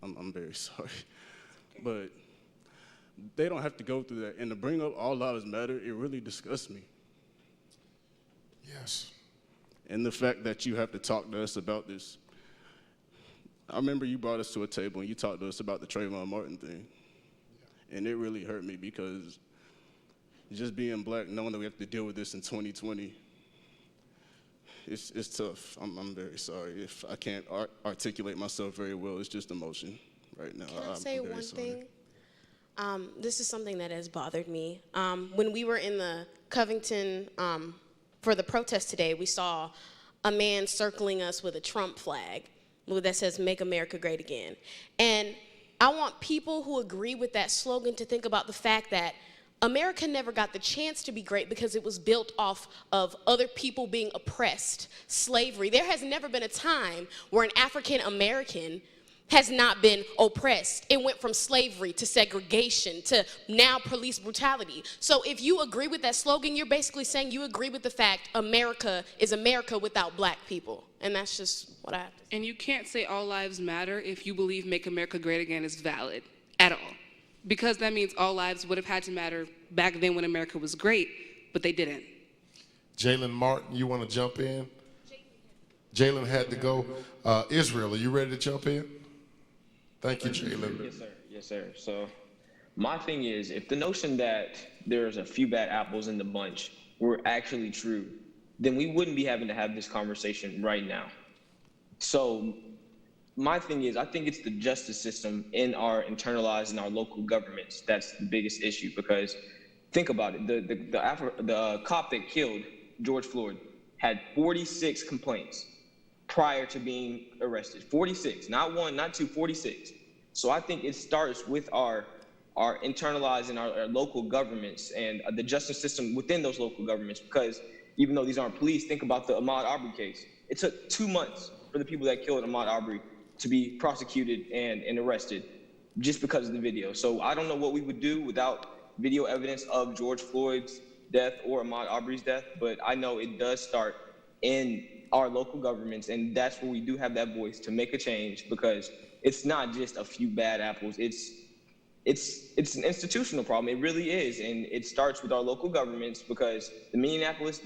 I'm very sorry. But they don't have to go through that. And to bring up All Lives Matter, it really disgusts me. Yes. And the fact that you have to talk to us about this. I remember you brought us to a table and you talked to us about the Trayvon Martin thing. And it really hurt me because just being Black, knowing that we have to deal with this in 2020, it's tough. I'm very sorry if I can't articulate myself very well. It's just emotion right now. Can I say one thing? This is something that has bothered me. When we were in the Covington for the protest today, we saw a man circling us with a Trump flag that says, "Make America Great Again." And I want people who agree with that slogan to think about the fact that America never got the chance to be great because it was built off of other people being oppressed, slavery. There has never been a time where an African American has not been oppressed. It went from slavery to segregation to now police brutality. So if you agree with that slogan, you're basically saying you agree with the fact America is America without Black people. And that's just what I have to say. And you can't say all lives matter if you believe Make America Great Again is valid at all. Because that means all lives would have had to matter back then when America was great, but they didn't. Jalen Martin, you want to jump in? Jalen had to go. Israel, are you ready to jump in? Thank you, Jalen. Yes, sir. Yes, sir. So My thing is, if the notion that there's a few bad apples in the bunch were actually true, then we wouldn't be having to have this conversation right now. So my thing is, I think it's the justice system in our internalized in our local governments that's the biggest issue. Because think about it, the cop that killed George Floyd had 46 complaints prior to being arrested. 46, not one, not two, 46. So I think it starts with our internalized in our local governments and the justice system within those local governments. Because even though these aren't police, think about the Ahmaud Arbery case. It took 2 months for the people that killed Ahmaud Arbery to be prosecuted and arrested just because of the video. So I don't know what we would do without video evidence of George Floyd's death or Ahmaud Arbery's death, but I know it does start in our local governments, and that's where we do have that voice to make a change, because it's not just a few bad apples. It's an institutional problem. It really is, and it starts with our local governments, because the Minneapolis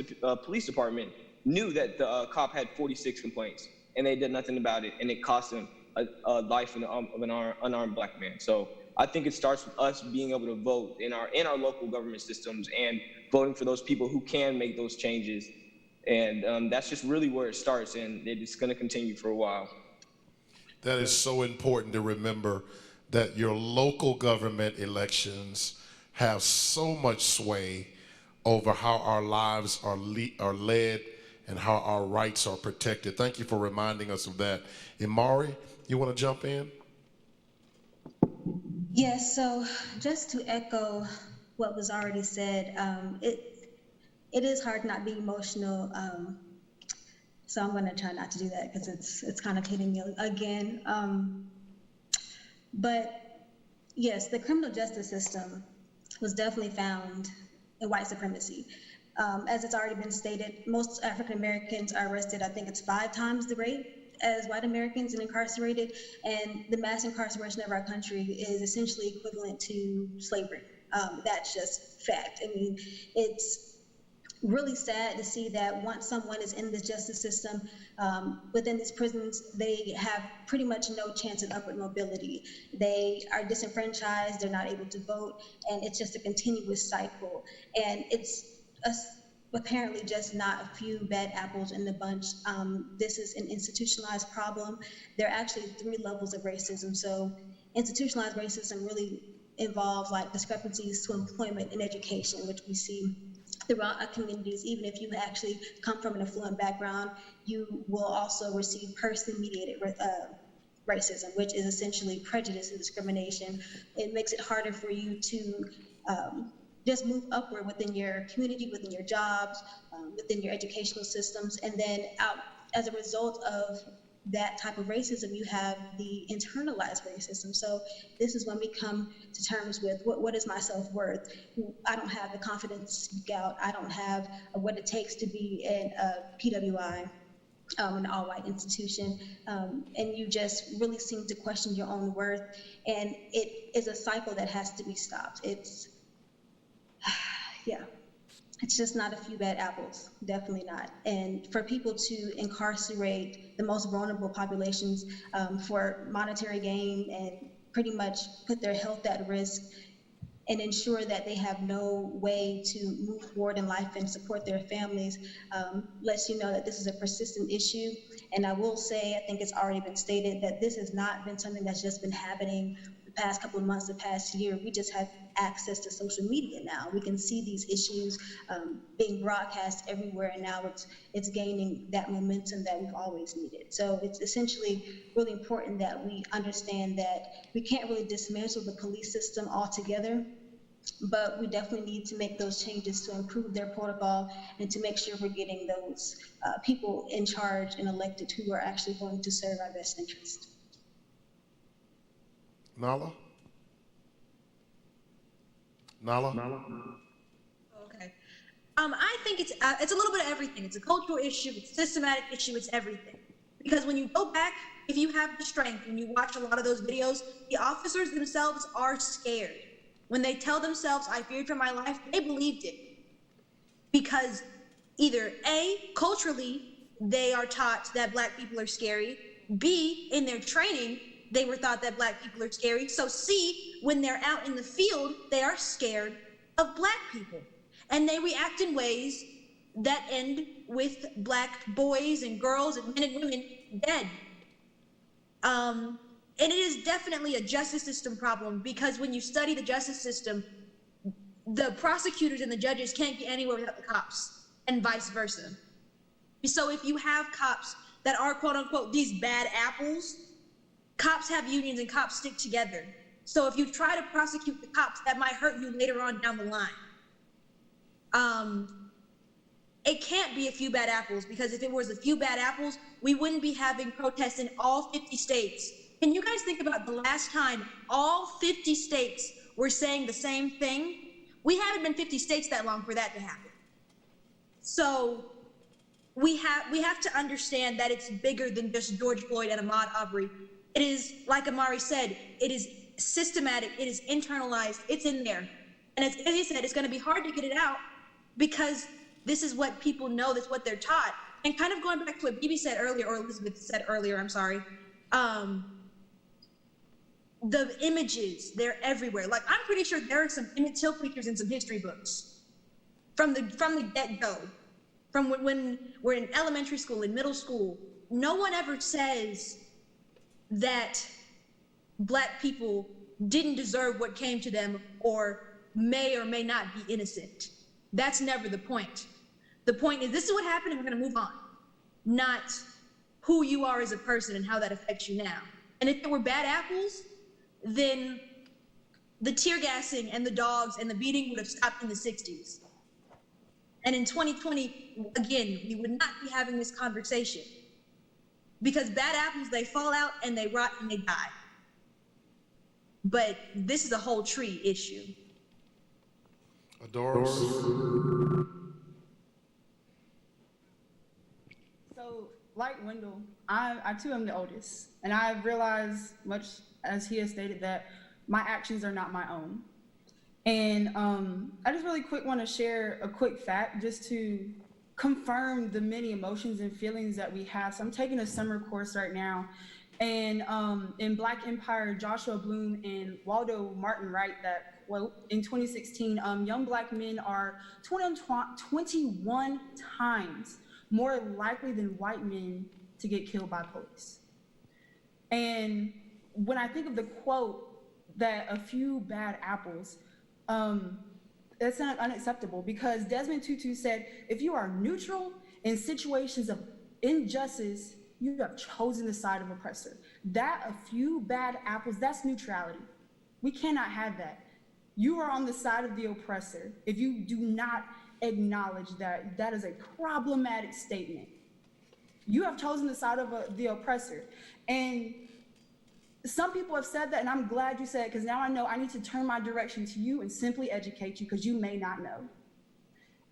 Police Department knew that the cop had 46 complaints, and they did nothing about it, and it cost him a life of an unarmed black man. So I think it starts with us being able to vote in our local government systems and voting for those people who can make those changes. And that's just really where it starts, and it's going to continue for a while. That is so important to remember, that your local government elections have so much sway over how our lives are led and how our rights are protected. Thank you for reminding us of that. Imari, you want to jump in? Yes, so just to echo what was already said, it is hard not being emotional. So I'm going to try not to do that, because it's kind of hitting me again. But yes, the criminal justice system was definitely found in white supremacy. As it's already been stated, most African Americans are arrested, I think it's 5 times the rate as white Americans and incarcerated, and the mass incarceration of our country is essentially equivalent to slavery. That's just fact. I mean, it's really sad to see that once someone is in the justice system, within these prisons, they have pretty much no chance of upward mobility. They are disenfranchised, they're not able to vote, and it's just a continuous cycle. And it's apparently just not a few bad apples in the bunch. This is an institutionalized problem. There are actually 3 levels of racism. So institutionalized racism really involves like discrepancies to employment and education, which we see throughout our communities. Even if you actually come from an affluent background, you will also receive personally mediated racism, which is essentially prejudice and discrimination. It makes it harder for you to just move upward within your community, within your jobs, within your educational systems. And then as a result of that type of racism, you have the internalized racism. So this is when we come to terms with what is my self-worth? I don't have the confidence to speak out. I don't have what it takes to be in a PWI, an all-white institution, and you just really seem to question your own worth. And it is a cycle that has to be stopped. It's just not a few bad apples, definitely not. And for people to incarcerate the most vulnerable populations for monetary gain and pretty much put their health at risk and ensure that they have no way to move forward in life and support their families lets you know that this is a persistent issue. And I will say, I think it's already been stated, that this has not been something that's just been happening the past couple of months, the past year. We just have access to social media now. We can see these issues being broadcast everywhere, and now it's gaining that momentum that we've always needed. So it's essentially really important that we understand that we can't really dismantle the police system altogether, but we definitely need to make those changes to improve their protocol and to make sure we're getting those people in charge and elected who are actually going to serve our best interest. Nala? Okay. I think it's a little bit of everything. It's a cultural issue, it's a systematic issue, it's everything. Because when you go back, if you have the strength, when you watch a lot of those videos, the officers themselves are scared. When they tell themselves, I feared for my life, they believed it. Because either A, culturally, they are taught that Black people are scary. B, in their training, they were thought that black people are scary. So C, when they're out in the field, they are scared of black people. And they react in ways that end with black boys and girls and men and women dead. And it is definitely a justice system problem, because when you study the justice system, the prosecutors and the judges can't get anywhere without the cops, and vice versa. So if you have cops that are quote unquote these bad apples, cops have unions and cops stick together. So if you try to prosecute the cops, that might hurt you later on down the line. It can't be a few bad apples, because if it was a few bad apples, we wouldn't be having protests in all 50 states. Can you guys think about the last time all 50 states were saying the same thing? We haven't been 50 states that long for that to happen. So we have to understand that it's bigger than just George Floyd and Ahmaud Arbery. It is, like Amari said, it is systematic, it is internalized, it's in there. And as he said, it's gonna be hard to get it out, because this is what people know, that's what they're taught. And kind of going back to what Bibi said earlier, or Elizabeth said earlier, I'm sorry, the images, they're everywhere. Like, I'm pretty sure there are some Emmett Till pictures in some history books from the get-go, from when we're in elementary school, in middle school. No one ever says that black people didn't deserve what came to them, or may not be innocent. That's never the point. The point is, this is what happened and we're gonna move on, not who you are as a person and how that affects you now. And if there were bad apples, then the tear gassing and the dogs and the beating would have stopped in the 60s. And in 2020, again, we would not be having this conversation, because bad apples, they fall out and they rot and they die. But this is a whole tree issue. Doris. So, like Wendell, I too am the oldest, and I've realized, much as he has stated, that my actions are not my own. And I just really quick want to share a quick fact just to confirm the many emotions and feelings that we have. So I'm taking a summer course right now, and in Black Empire, Joshua Bloom and Waldo Martin write that, quote, in 2016, young black men are 21 times more likely than white men to get killed by police. And when I think of the quote that a few bad apples, that's not unacceptable, because Desmond Tutu said, if you are neutral in situations of injustice, you have chosen the side of oppressor. That a few bad apples, that's neutrality. We cannot have that. You are on the side of the oppressor if you do not acknowledge that. That is a problematic statement. You have chosen the side of the oppressor. And some people have said that, and I'm glad you said it, because now I know I need to turn my direction to you and simply educate you, because you may not know.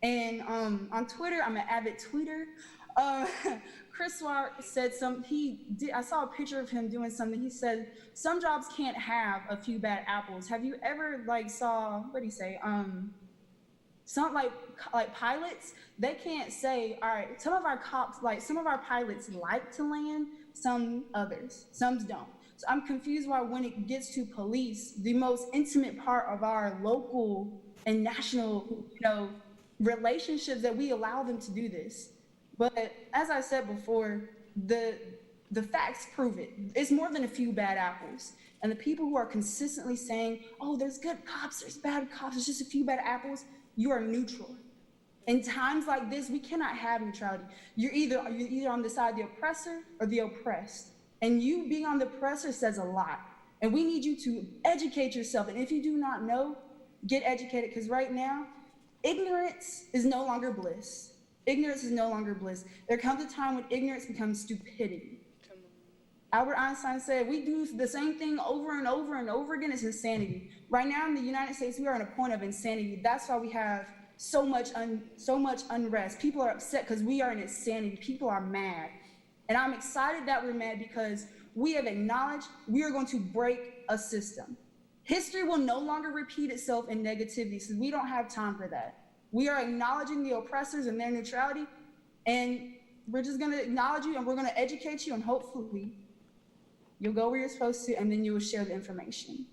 And on Twitter, I'm an avid tweeter. Chris Swart said I saw a picture of him doing something. He said, some jobs can't have a few bad apples. Have you ever saw, what did he say? Some like pilots, they can't say, all right, some of our cops, some of our pilots like to land, some others, some don't. So I'm confused why when it gets to police, the most intimate part of our local and national, relationships, that we allow them to do this. But as I said before, the facts prove it. It's more than a few bad apples. And the people who are consistently saying, oh, there's good cops, there's bad cops, it's just a few bad apples, you are neutral. In times like this, we cannot have neutrality. You're either on the side of the oppressor or the oppressed. And you being on the oppressor says a lot. And we need you to educate yourself. And if you do not know, get educated, because right now, ignorance is no longer bliss. Ignorance is no longer bliss. There comes a time when ignorance becomes stupidity. Albert Einstein said, we do the same thing over and over and over again, it's insanity. Right now in the United States, we are at a point of insanity. That's why we have so much unrest. People are upset because we are in insanity. People are mad. And I'm excited that we're mad, because we have acknowledged we are going to break a system. History will no longer repeat itself in negativity, so we don't have time for that. We are acknowledging the oppressors and their neutrality, and we're just going to acknowledge you, and we're going to educate you, and hopefully You'll go where you're supposed to, and then you will share the information.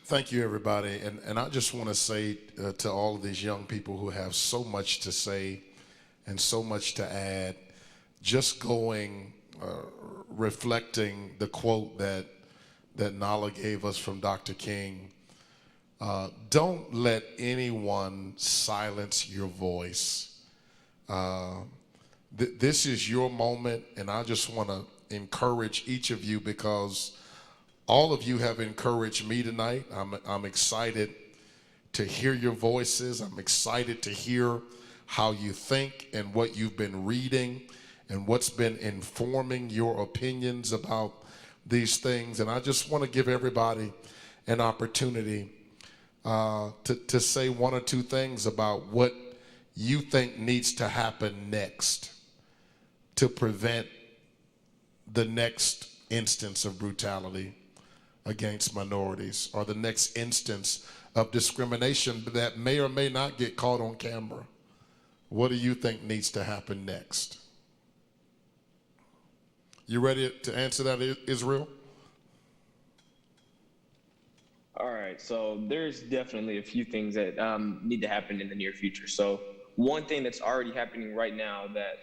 Thank you, everybody. And I just want to say to all of these young people who have so much to say and so much to add, just going, reflecting the quote that Nala gave us from Dr. King, don't let anyone silence your voice. This is your moment, and I just want to encourage each of you because all of you have encouraged me tonight. I'm excited to hear your voices. I'm excited to hear how you think and what you've been reading and what's been informing your opinions about these things. And I just want to give everybody an opportunity to say one or two things about what you think needs to happen next to prevent the next instance of brutality against minorities or the next instance of discrimination that may or may not get caught on camera. What do you think needs to happen next? You ready to answer that, Israel? All right, so there's definitely a few things that need to happen in the near future. So one thing that's already happening right now that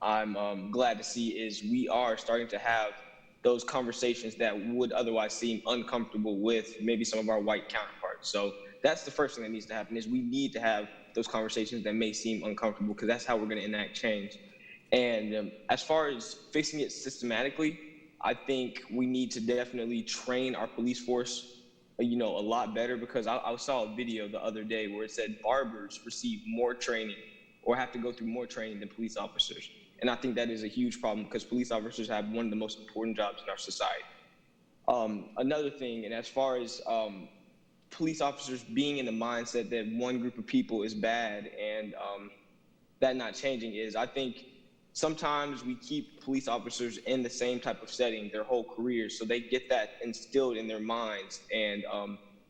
I'm glad to see is we are starting to have those conversations that would otherwise seem uncomfortable with maybe some of our white counterparts. So that's the first thing that needs to happen is we need to have those conversations that may seem uncomfortable because that's how we're going to enact change. And as far as fixing it systematically, I think we need to definitely train our police force a lot better because I saw a video the other day where it said barbers receive more training or have to go through more training than police officers. And I think that is a huge problem because police officers have one of the most important jobs in our society. Another thing, and as far as police officers being in the mindset that one group of people is bad and that not changing is, I think sometimes we keep police officers in the same type of setting their whole careers, so they get that instilled in their minds, and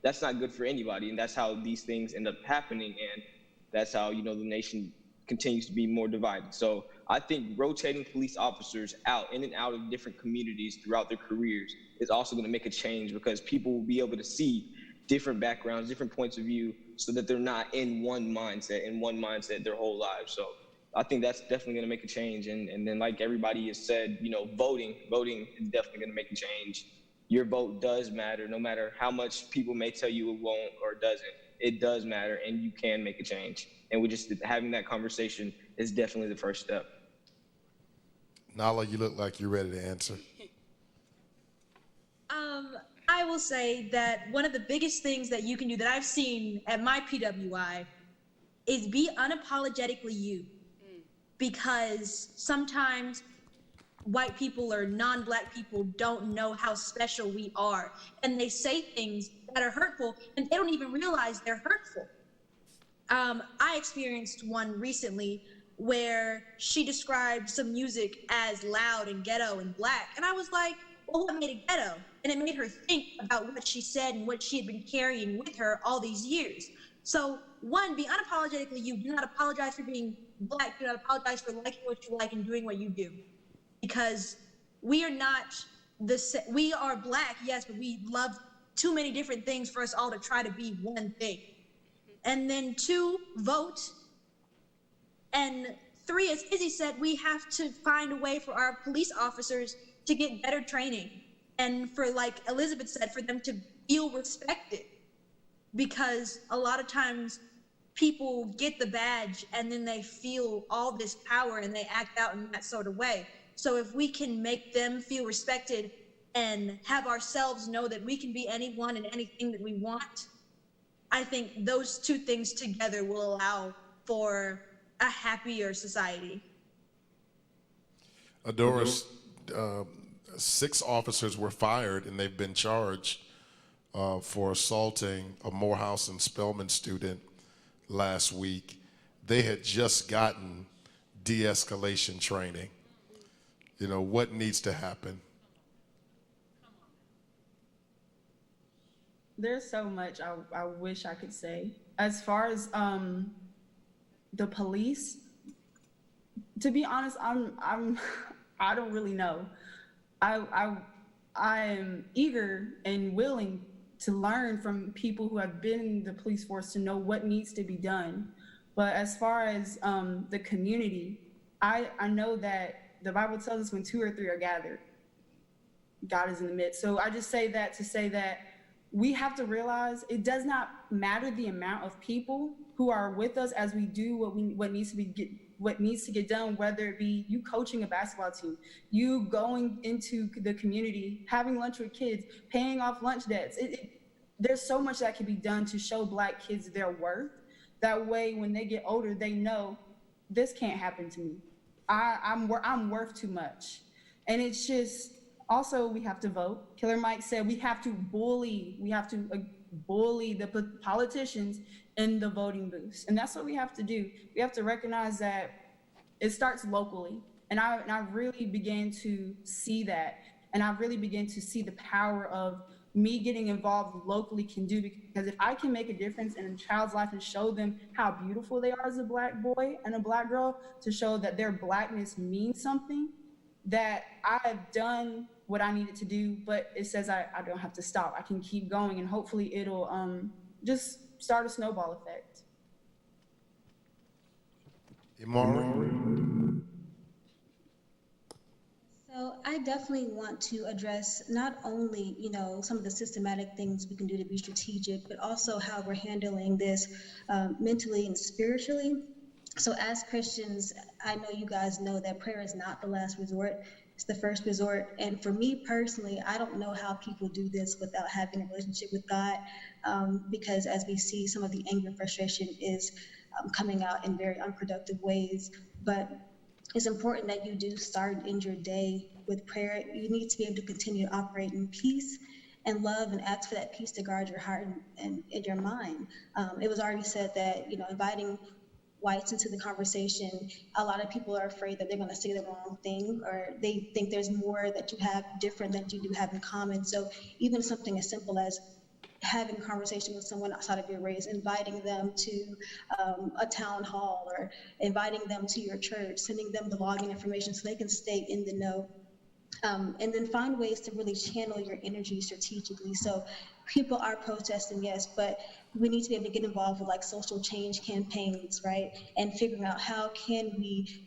that's not good for anybody, and that's how these things end up happening, and that's how the nation continues to be more divided. So I think rotating police officers in and out of different communities throughout their careers is also going to make a change because people will be able to see different backgrounds, different points of view, so that they're not in one mindset their whole lives. So I think that's definitely going to make a change. And then like everybody has said, voting is definitely going to make a change. Your vote does matter, no matter how much people may tell you it won't or doesn't. It does matter, and you can make a change. And having that conversation is definitely the first step. Nala, you look like you're ready to answer. I will say that one of the biggest things that you can do that I've seen at my PWI is be unapologetically you. Because sometimes white people or non-black people don't know how special we are. And they say things that are hurtful and they don't even realize they're hurtful. I experienced one recently where she described some music as loud and ghetto and black. And I was like, well, what made it ghetto? And it made her think about what she said and what she had been carrying with her all these years. So one, be unapologetically you. Do not apologize for being black. Do not apologize for liking what you like and doing what you do. Because we are not we are black, yes, but we love too many different things for us all to try to be one thing. And then two, vote. And three, as Izzy said, we have to find a way for our police officers to get better training. And for, like Elizabeth said, for them to feel respected. Because a lot of times people get the badge and then they feel all this power and they act out in that sort of way. So if we can make them feel respected and have ourselves know that we can be anyone and anything that we want, I think those two things together will allow for a happier society. Adoris, 6 officers were fired and they've been charged for assaulting a Morehouse and Spelman student last week. They had just gotten de-escalation training. What needs to happen? There's so much I wish I could say. As far as the police, to be honest, I don't really know. I am eager and willing to learn from people who have been in the police force to know what needs to be done. But as far as the community, I know that the Bible tells us when 2 or 3 are gathered, God is in the midst. So I just say that to say that we have to realize it does not matter the amount of people who are with us as we do what needs to get done, whether it be you coaching a basketball team, you going into the community, having lunch with kids, paying off lunch debts. There's so much that can be done to show Black kids their worth. That way, when they get older, they know this can't happen to me. I'm worth too much. And it's just, also, we have to vote. Killer Mike said we have to bully the politicians in the voting booths. And that's what we have to do. We have to recognize that it starts locally. And I really began to see that. And I really began to see the power of me getting involved locally can do, because if I can make a difference in a child's life and show them how beautiful they are as a Black boy and a Black girl, to show that their Blackness means something, that I've done what I needed to do, but it says I don't have to stop. I can keep going, and hopefully it'll just start a snowball effect. Imari? So I definitely want to address not only, some of the systematic things we can do to be strategic, but also how we're handling this mentally and spiritually. So as Christians, I know you guys know that prayer is not the last resort. It's the first resort. And for me personally, I don't know how people do this without having a relationship with God, because as we see, some of the anger and frustration is coming out in very unproductive ways. But it's important that you do start and end your day with prayer. You need to be able to continue to operate in peace and love, and ask for that peace to guard your heart and your mind. It was already said that, inviting whites into the conversation, a lot of people are afraid that they're going to say the wrong thing, or they think there's more that you have different that you do have in common. So even something as simple as having a conversation with someone outside of your race, inviting them to a town hall, or inviting them to your church, sending them the login information so they can stay in the know. And then find ways to really channel your energy strategically. So people are protesting, yes, but we need to be able to get involved with like social change campaigns, right? And figuring out how can we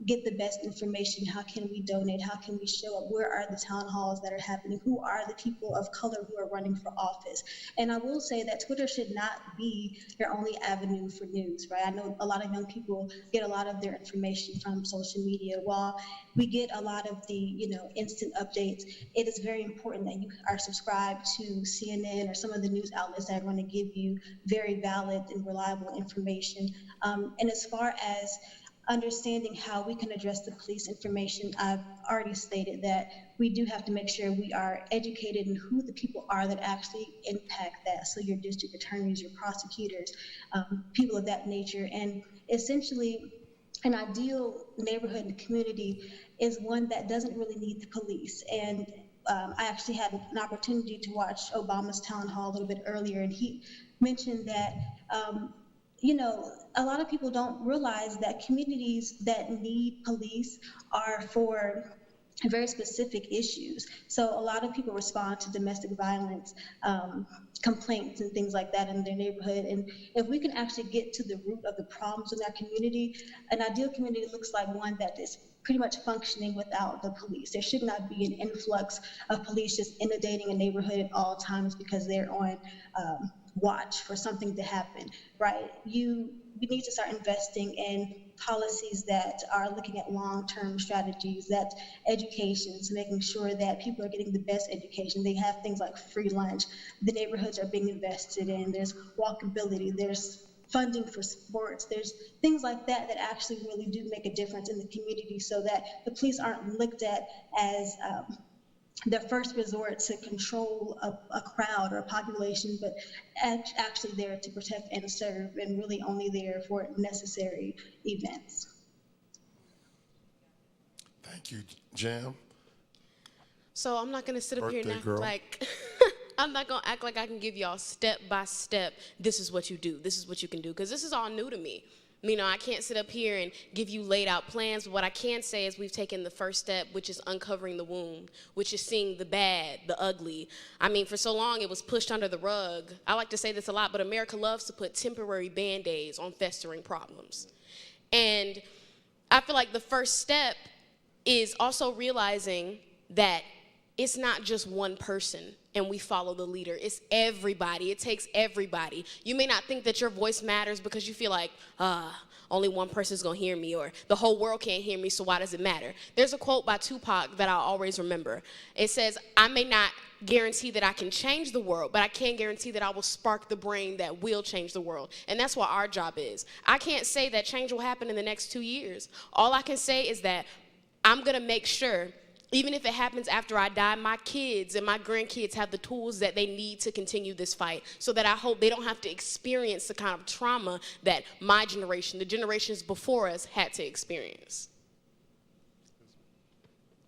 get the best information, how can we donate, how can we show up, where are the town halls that are happening, who are the people of color who are running for office. And I will say that Twitter should not be your only avenue for news, right? I know a lot of young people get a lot of their information from social media. While we get a lot of the, instant updates, it is very important that you are subscribed to CNN or some of the news outlets that are going to give you very valid and reliable information. And as far as understanding how we can address the police information, I've already stated that we do have to make sure we are educated in who the people are that actually impact that. So your district attorneys, your prosecutors, people of that nature. And essentially, an ideal neighborhood and community is one that doesn't really need the police. And I actually had an opportunity to watch Obama's town hall a little bit earlier, and he mentioned that a lot of people don't realize that communities that need police are for very specific issues. So a lot of people respond to domestic violence complaints and things like that in their neighborhood. And if we can actually get to the root of the problems in that community, an ideal community looks like one that is pretty much functioning without the police. There should not be an influx of police just inundating a neighborhood at all times because they're on watch for something to happen, right? We need to start investing in policies that are looking at long-term strategies, that's education, so making sure that people are getting the best education. They have things like free lunch. The neighborhoods are being invested in. There's walkability. There's funding for sports. There's things like that that actually really do make a difference in the community, so that the police aren't looked at as the first resort to control a crowd or a population, but actually there to protect and serve, and really only there for necessary events. Thank you, Jam. So I'm not gonna sit up here and act Girl. like I'm not gonna act like I can give y'all step by step. This is what you do. This is what you can do, because this is all new to me. You know, I can't sit up here and give you laid out plans, but what I can say is we've taken the first step, which is uncovering the wound, which is seeing the bad, the ugly. I mean, for so long it was pushed under the rug. I like to say this a lot, but America loves to put temporary Band-Aids on festering problems. And I feel like the first step is also realizing that it's not just one person and we follow the leader. It's everybody. It takes everybody. You may not think that your voice matters because you feel like, only one person's gonna hear me, or the whole world can't hear me, so why does it matter? There's a quote by Tupac that I'll always remember. It says, I may not guarantee that I can change the world, but I can guarantee that I will spark the brain that will change the world. And that's what our job is. I can't say that change will happen in the next 2 years. All I can say is that I'm gonna make sure, even if it happens after I die, my kids and my grandkids have the tools that they need to continue this fight, so that I hope they don't have to experience the kind of trauma that my generation, the generations before us, had to experience.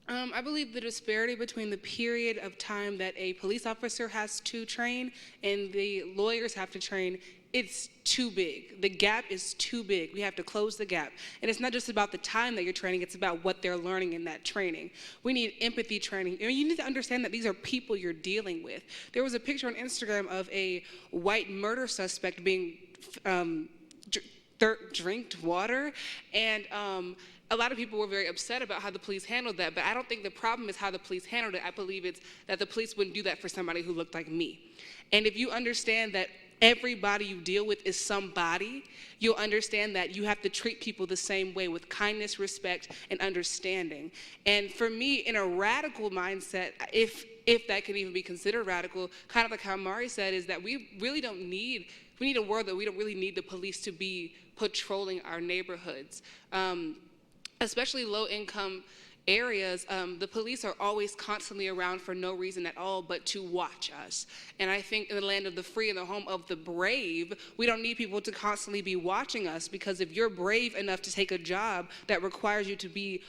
I believe the disparity between the period of time that a police officer has to train and the lawyers have to train, it's too big. The gap is too big. We have to close the gap. And it's not just about the time that you're training, it's about what they're learning in that training. We need empathy training. You need to understand that these are people you're dealing with. There was a picture on Instagram of a white murder suspect being drinked water, and a lot of people were very upset about how the police handled that, but I don't think the problem is how the police handled it. I believe it's that the police wouldn't do that for somebody who looked like me. And if you understand that everybody you deal with is somebody, you'll understand that you have to treat people the same way, with kindness, respect, and understanding. And for me, in a radical mindset, if that could even be considered radical, kind of like how Mari said, is that we need a world that we don't really need the police to be patrolling our neighborhoods. Especially low-income areas, the police are always constantly around for no reason at all but to watch us. And I think in the land of the free and the home of the brave, we don't need people to constantly be watching us, because if you're brave enough to take a job that requires you to be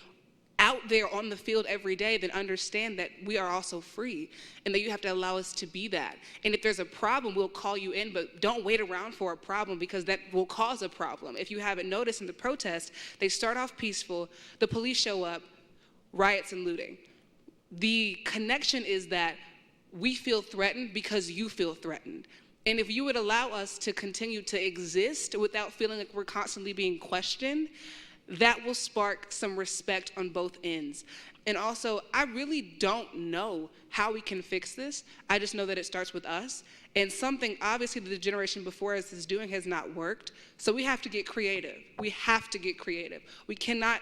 out there on the field every day, then understand that we are also free and that you have to allow us to be that. And if there's a problem, we'll call you in, but don't wait around for a problem, because that will cause a problem. If you haven't noticed in the protest, they start off peaceful, the police show up, riots and looting. The connection is that we feel threatened because you feel threatened. And if you would allow us to continue to exist without feeling like we're constantly being questioned, that will spark some respect on both ends. And also, I really don't know how we can fix this. I just know that it starts with us. And something, obviously, that the generation before us is doing has not worked. So we have to get creative. We have to get creative. We cannot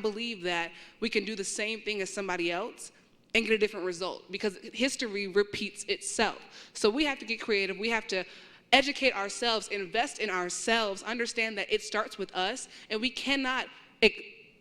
believe that we can do the same thing as somebody else and get a different result, because history repeats itself. So we have to get creative. We have to educate ourselves, invest in ourselves, understand that it starts with us, and we cannot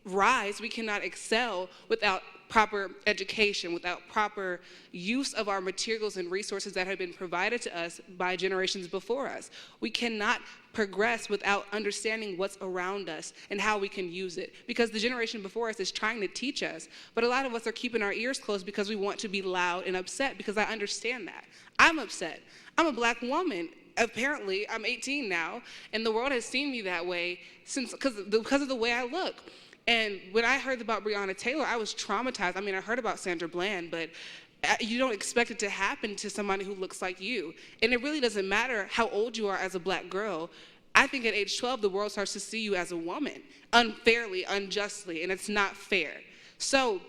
rise, we cannot excel without proper education, without proper use of our materials and resources that have been provided to us by generations before us. We cannot progress without understanding what's around us and how we can use it, because the generation before us is trying to teach us, but a lot of us are keeping our ears closed because we want to be loud and upset, because I understand that. I'm upset. I'm a black woman. Apparently, I'm 18 now, and the world has seen me that way because of the way I look. And when I heard about Breonna Taylor, I was traumatized. I mean, I heard about Sandra Bland, but you don't expect it to happen to somebody who looks like you. And it really doesn't matter how old you are as a black girl. I think at age 12, the world starts to see you as a woman, unfairly, unjustly, and it's not fair. So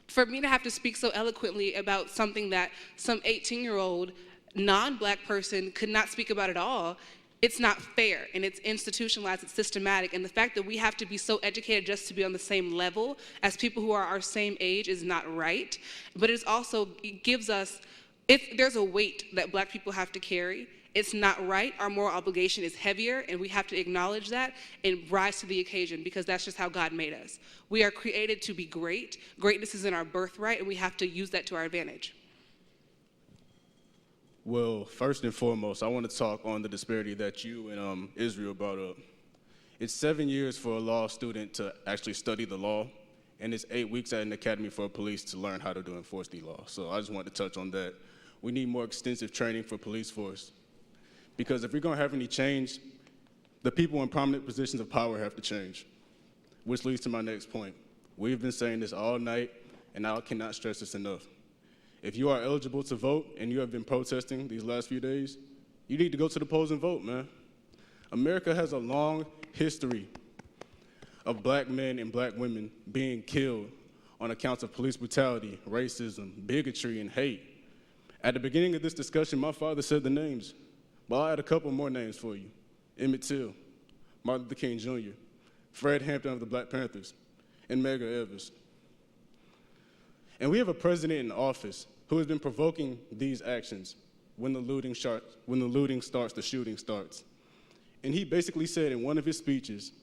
for me to have to speak so eloquently about something that some 18-year-old non-black person could not speak about at all, it's not fair, and it's institutionalized, it's systematic, and the fact that we have to be so educated just to be on the same level as people who are our same age is not right, but it gives us, if there's a weight that black people have to carry, it's not right. Our moral obligation is heavier, and we have to acknowledge that and rise to the occasion, because that's just how God made us. We are created to be great. Greatness is in our birthright, and we have to use that to our advantage. Well, first and foremost, I want to talk on the disparity that you and Israel brought up. It's 7 years for a law student to actually study the law, and it's 8 weeks at an academy for police to learn how to enforce the law. So I just wanted to touch on that. We need more extensive training for police force, because if we're going to have any change, The people in prominent positions of power have to change, which leads to my next point. We've been saying this all night, and I cannot stress this enough. If you are eligible to vote and you have been protesting these last few days, you need to go to the polls and vote, man. America has a long history of black men and black women being killed on accounts of police brutality, racism, bigotry, and hate. At the beginning of this discussion, my father said the names, but I'll add a couple more names for you. Emmett Till, Martin Luther King Jr., Fred Hampton of the Black Panthers, and Medgar Evers. And we have a president in office who has been provoking these actions when the looting starts, the shooting starts. And he basically said in one of his speeches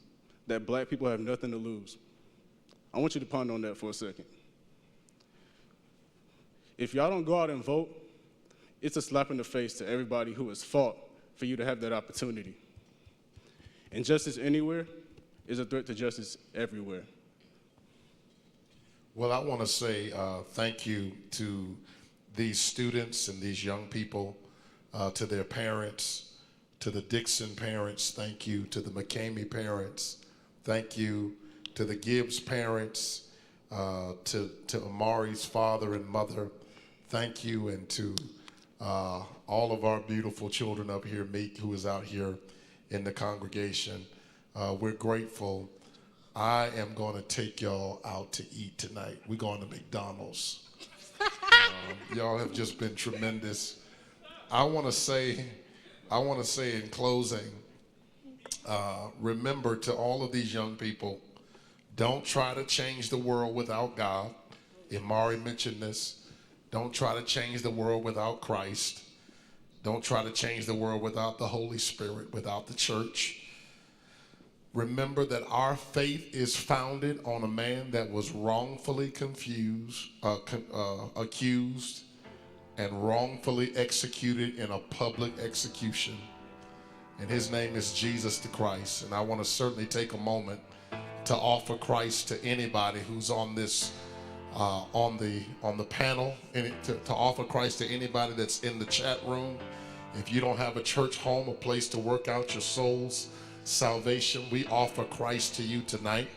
that black people have nothing to lose. I want you to ponder on that for a second. If y'all don't go out and vote, it's a slap in the face to everybody who has fought for you to have that opportunity. And justice anywhere is a threat to justice everywhere. Well, I want to say thank you to these students and these young people, to their parents, to the Dixon parents. Thank you to the McCamey parents. Thank you to the Gibbs parents, to Amari's father and mother. Thank you, and to all of our beautiful children up here, Meek, who is out here in the congregation. We're grateful. I am going to take y'all out to eat tonight. We're going to McDonald's. Y'all have just been tremendous. I want to say in closing, remember, to all of these young people, don't try to change the world without God. Imari mentioned this. Don't try to change the world without Christ. Don't try to change the world without the Holy Spirit, without the church. Remember that our faith is founded on a man that was wrongfully accused and wrongfully executed in a public execution. And his name is Jesus the Christ. And I want to certainly take a moment to offer Christ to anybody who's on this on the panel, and to offer Christ to anybody that's in the chat room. If you don't have a church home, a place to work out your soul's salvation, we offer Christ to you tonight.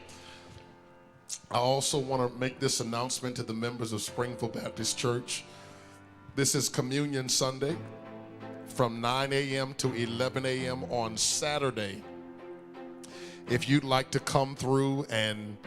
I also want to make this announcement to the members of Springfield Baptist Church. This is Communion Sunday from 9 a.m. to 11 a.m. on Saturday. If you'd like to come through and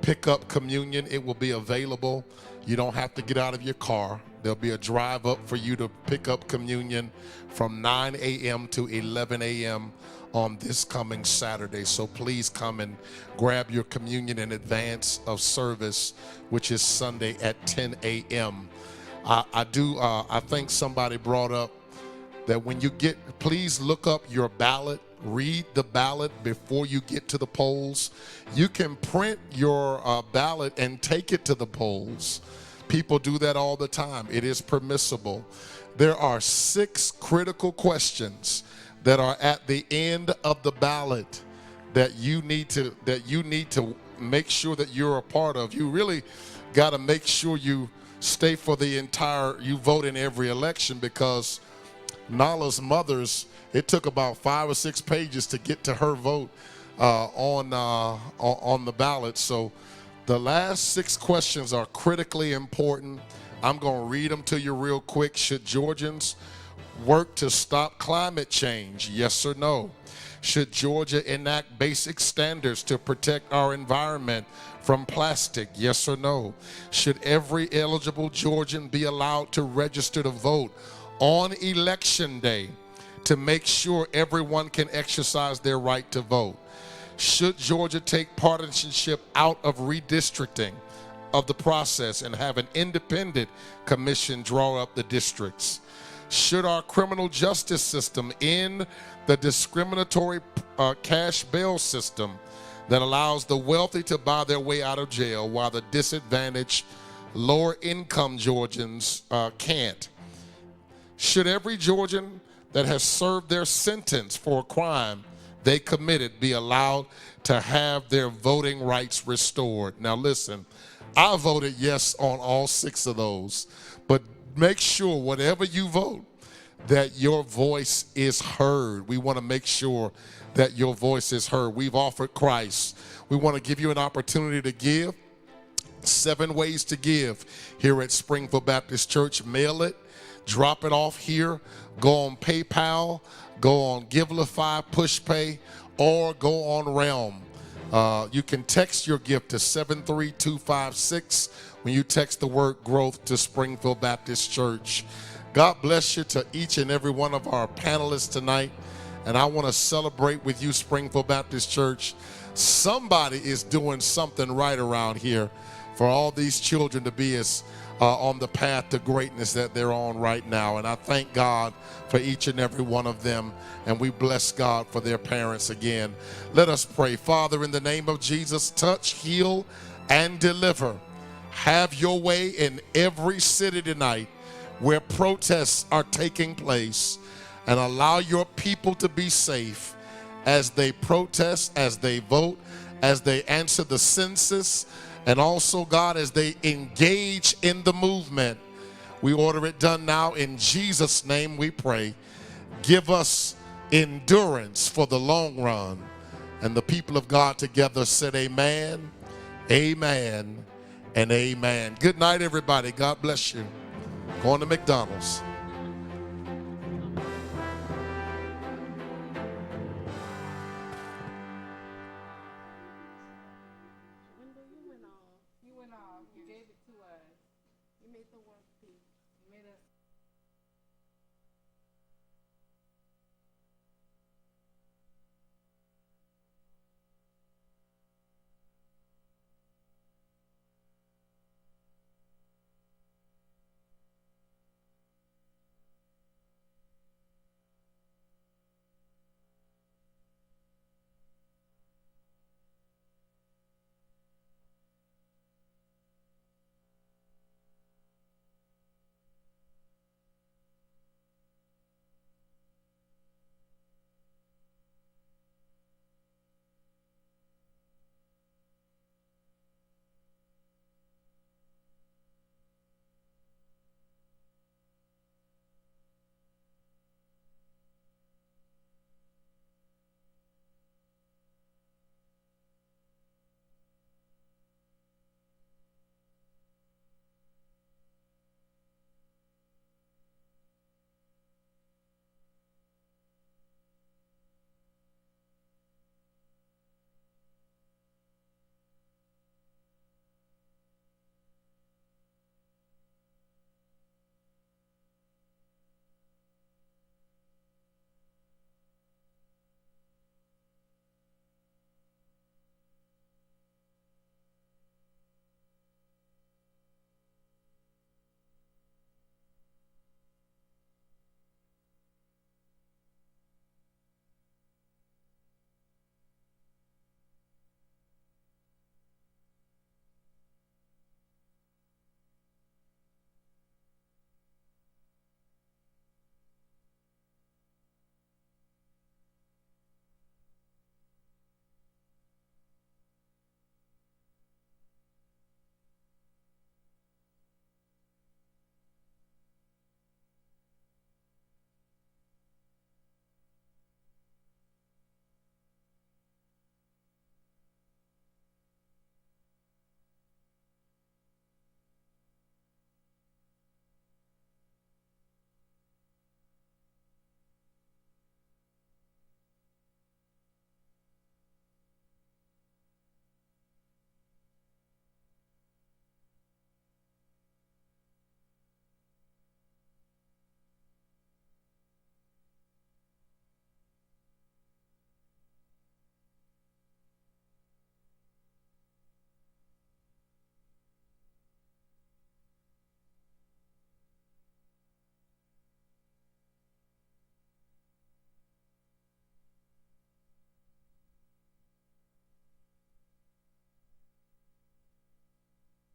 pick up communion, it will be available. You don't have to get out of your car. There'll be a drive up for you to pick up communion from 9 a.m. to 11 a.m. on this coming Saturday. So please come and grab your communion in advance of service, which is Sunday at 10 a.m. I think somebody brought up that when you please look up your ballot. Read the ballot before you get to the polls. You can print your ballot and take it to the polls. People do that all the time. It is permissible. There are 6 critical questions that are at the end of the ballot that you need to make sure that you're a part of. You really got to make sure you stay for you vote in every election, because Nala's mother's, it took about 5 or 6 pages to get to her vote on the ballot. So the last 6 questions are critically important. I'm going to read them to you real quick. Should Georgians work to stop climate change? Yes or no? Should Georgia enact basic standards to protect our environment from plastic? Yes or no? Should every eligible Georgian be allowed to register to vote on Election Day to make sure everyone can exercise their right to vote? Should Georgia take partisanship out of redistricting of the process and have an independent commission draw up the districts? Should our criminal justice system end the discriminatory cash bail system that allows the wealthy to buy their way out of jail while the disadvantaged lower income Georgians can't? Should every Georgian that has served their sentence for a crime they committed be allowed to have their voting rights restored? Now listen, I voted yes on all 6 of those, but make sure whatever you vote, that your voice is heard. We want to make sure that your voice is heard. We've offered Christ. We want to give you an opportunity to give. 7 ways to give here at Springfield Baptist Church. Mail it, drop it off here, go on PayPal, go on Givelify, PushPay, or go on Realm. You can text your gift to 73256 when you text the word growth to Springfield Baptist Church. God bless you to each and every one of our panelists tonight. And I want to celebrate with you, Springfield Baptist Church. Somebody is doing something right around here for all these children to be on the path to greatness that they're on right now. And I thank God for each and every one of them. And we bless God for their parents again. Let us pray. Father, in the name of Jesus, touch, heal, and deliver. Have your way in every city tonight where protests are taking place, and allow your people to be safe as they protest, as they vote, as they answer the census, and also, God, as they engage in the movement. We order it done now. In Jesus' name we pray. Give us endurance for the long run. And the people of God together said amen, amen, and amen. Good night, everybody. God bless you. Going to McDonald's. You went off. You gave it to us. You made the world speak. You made us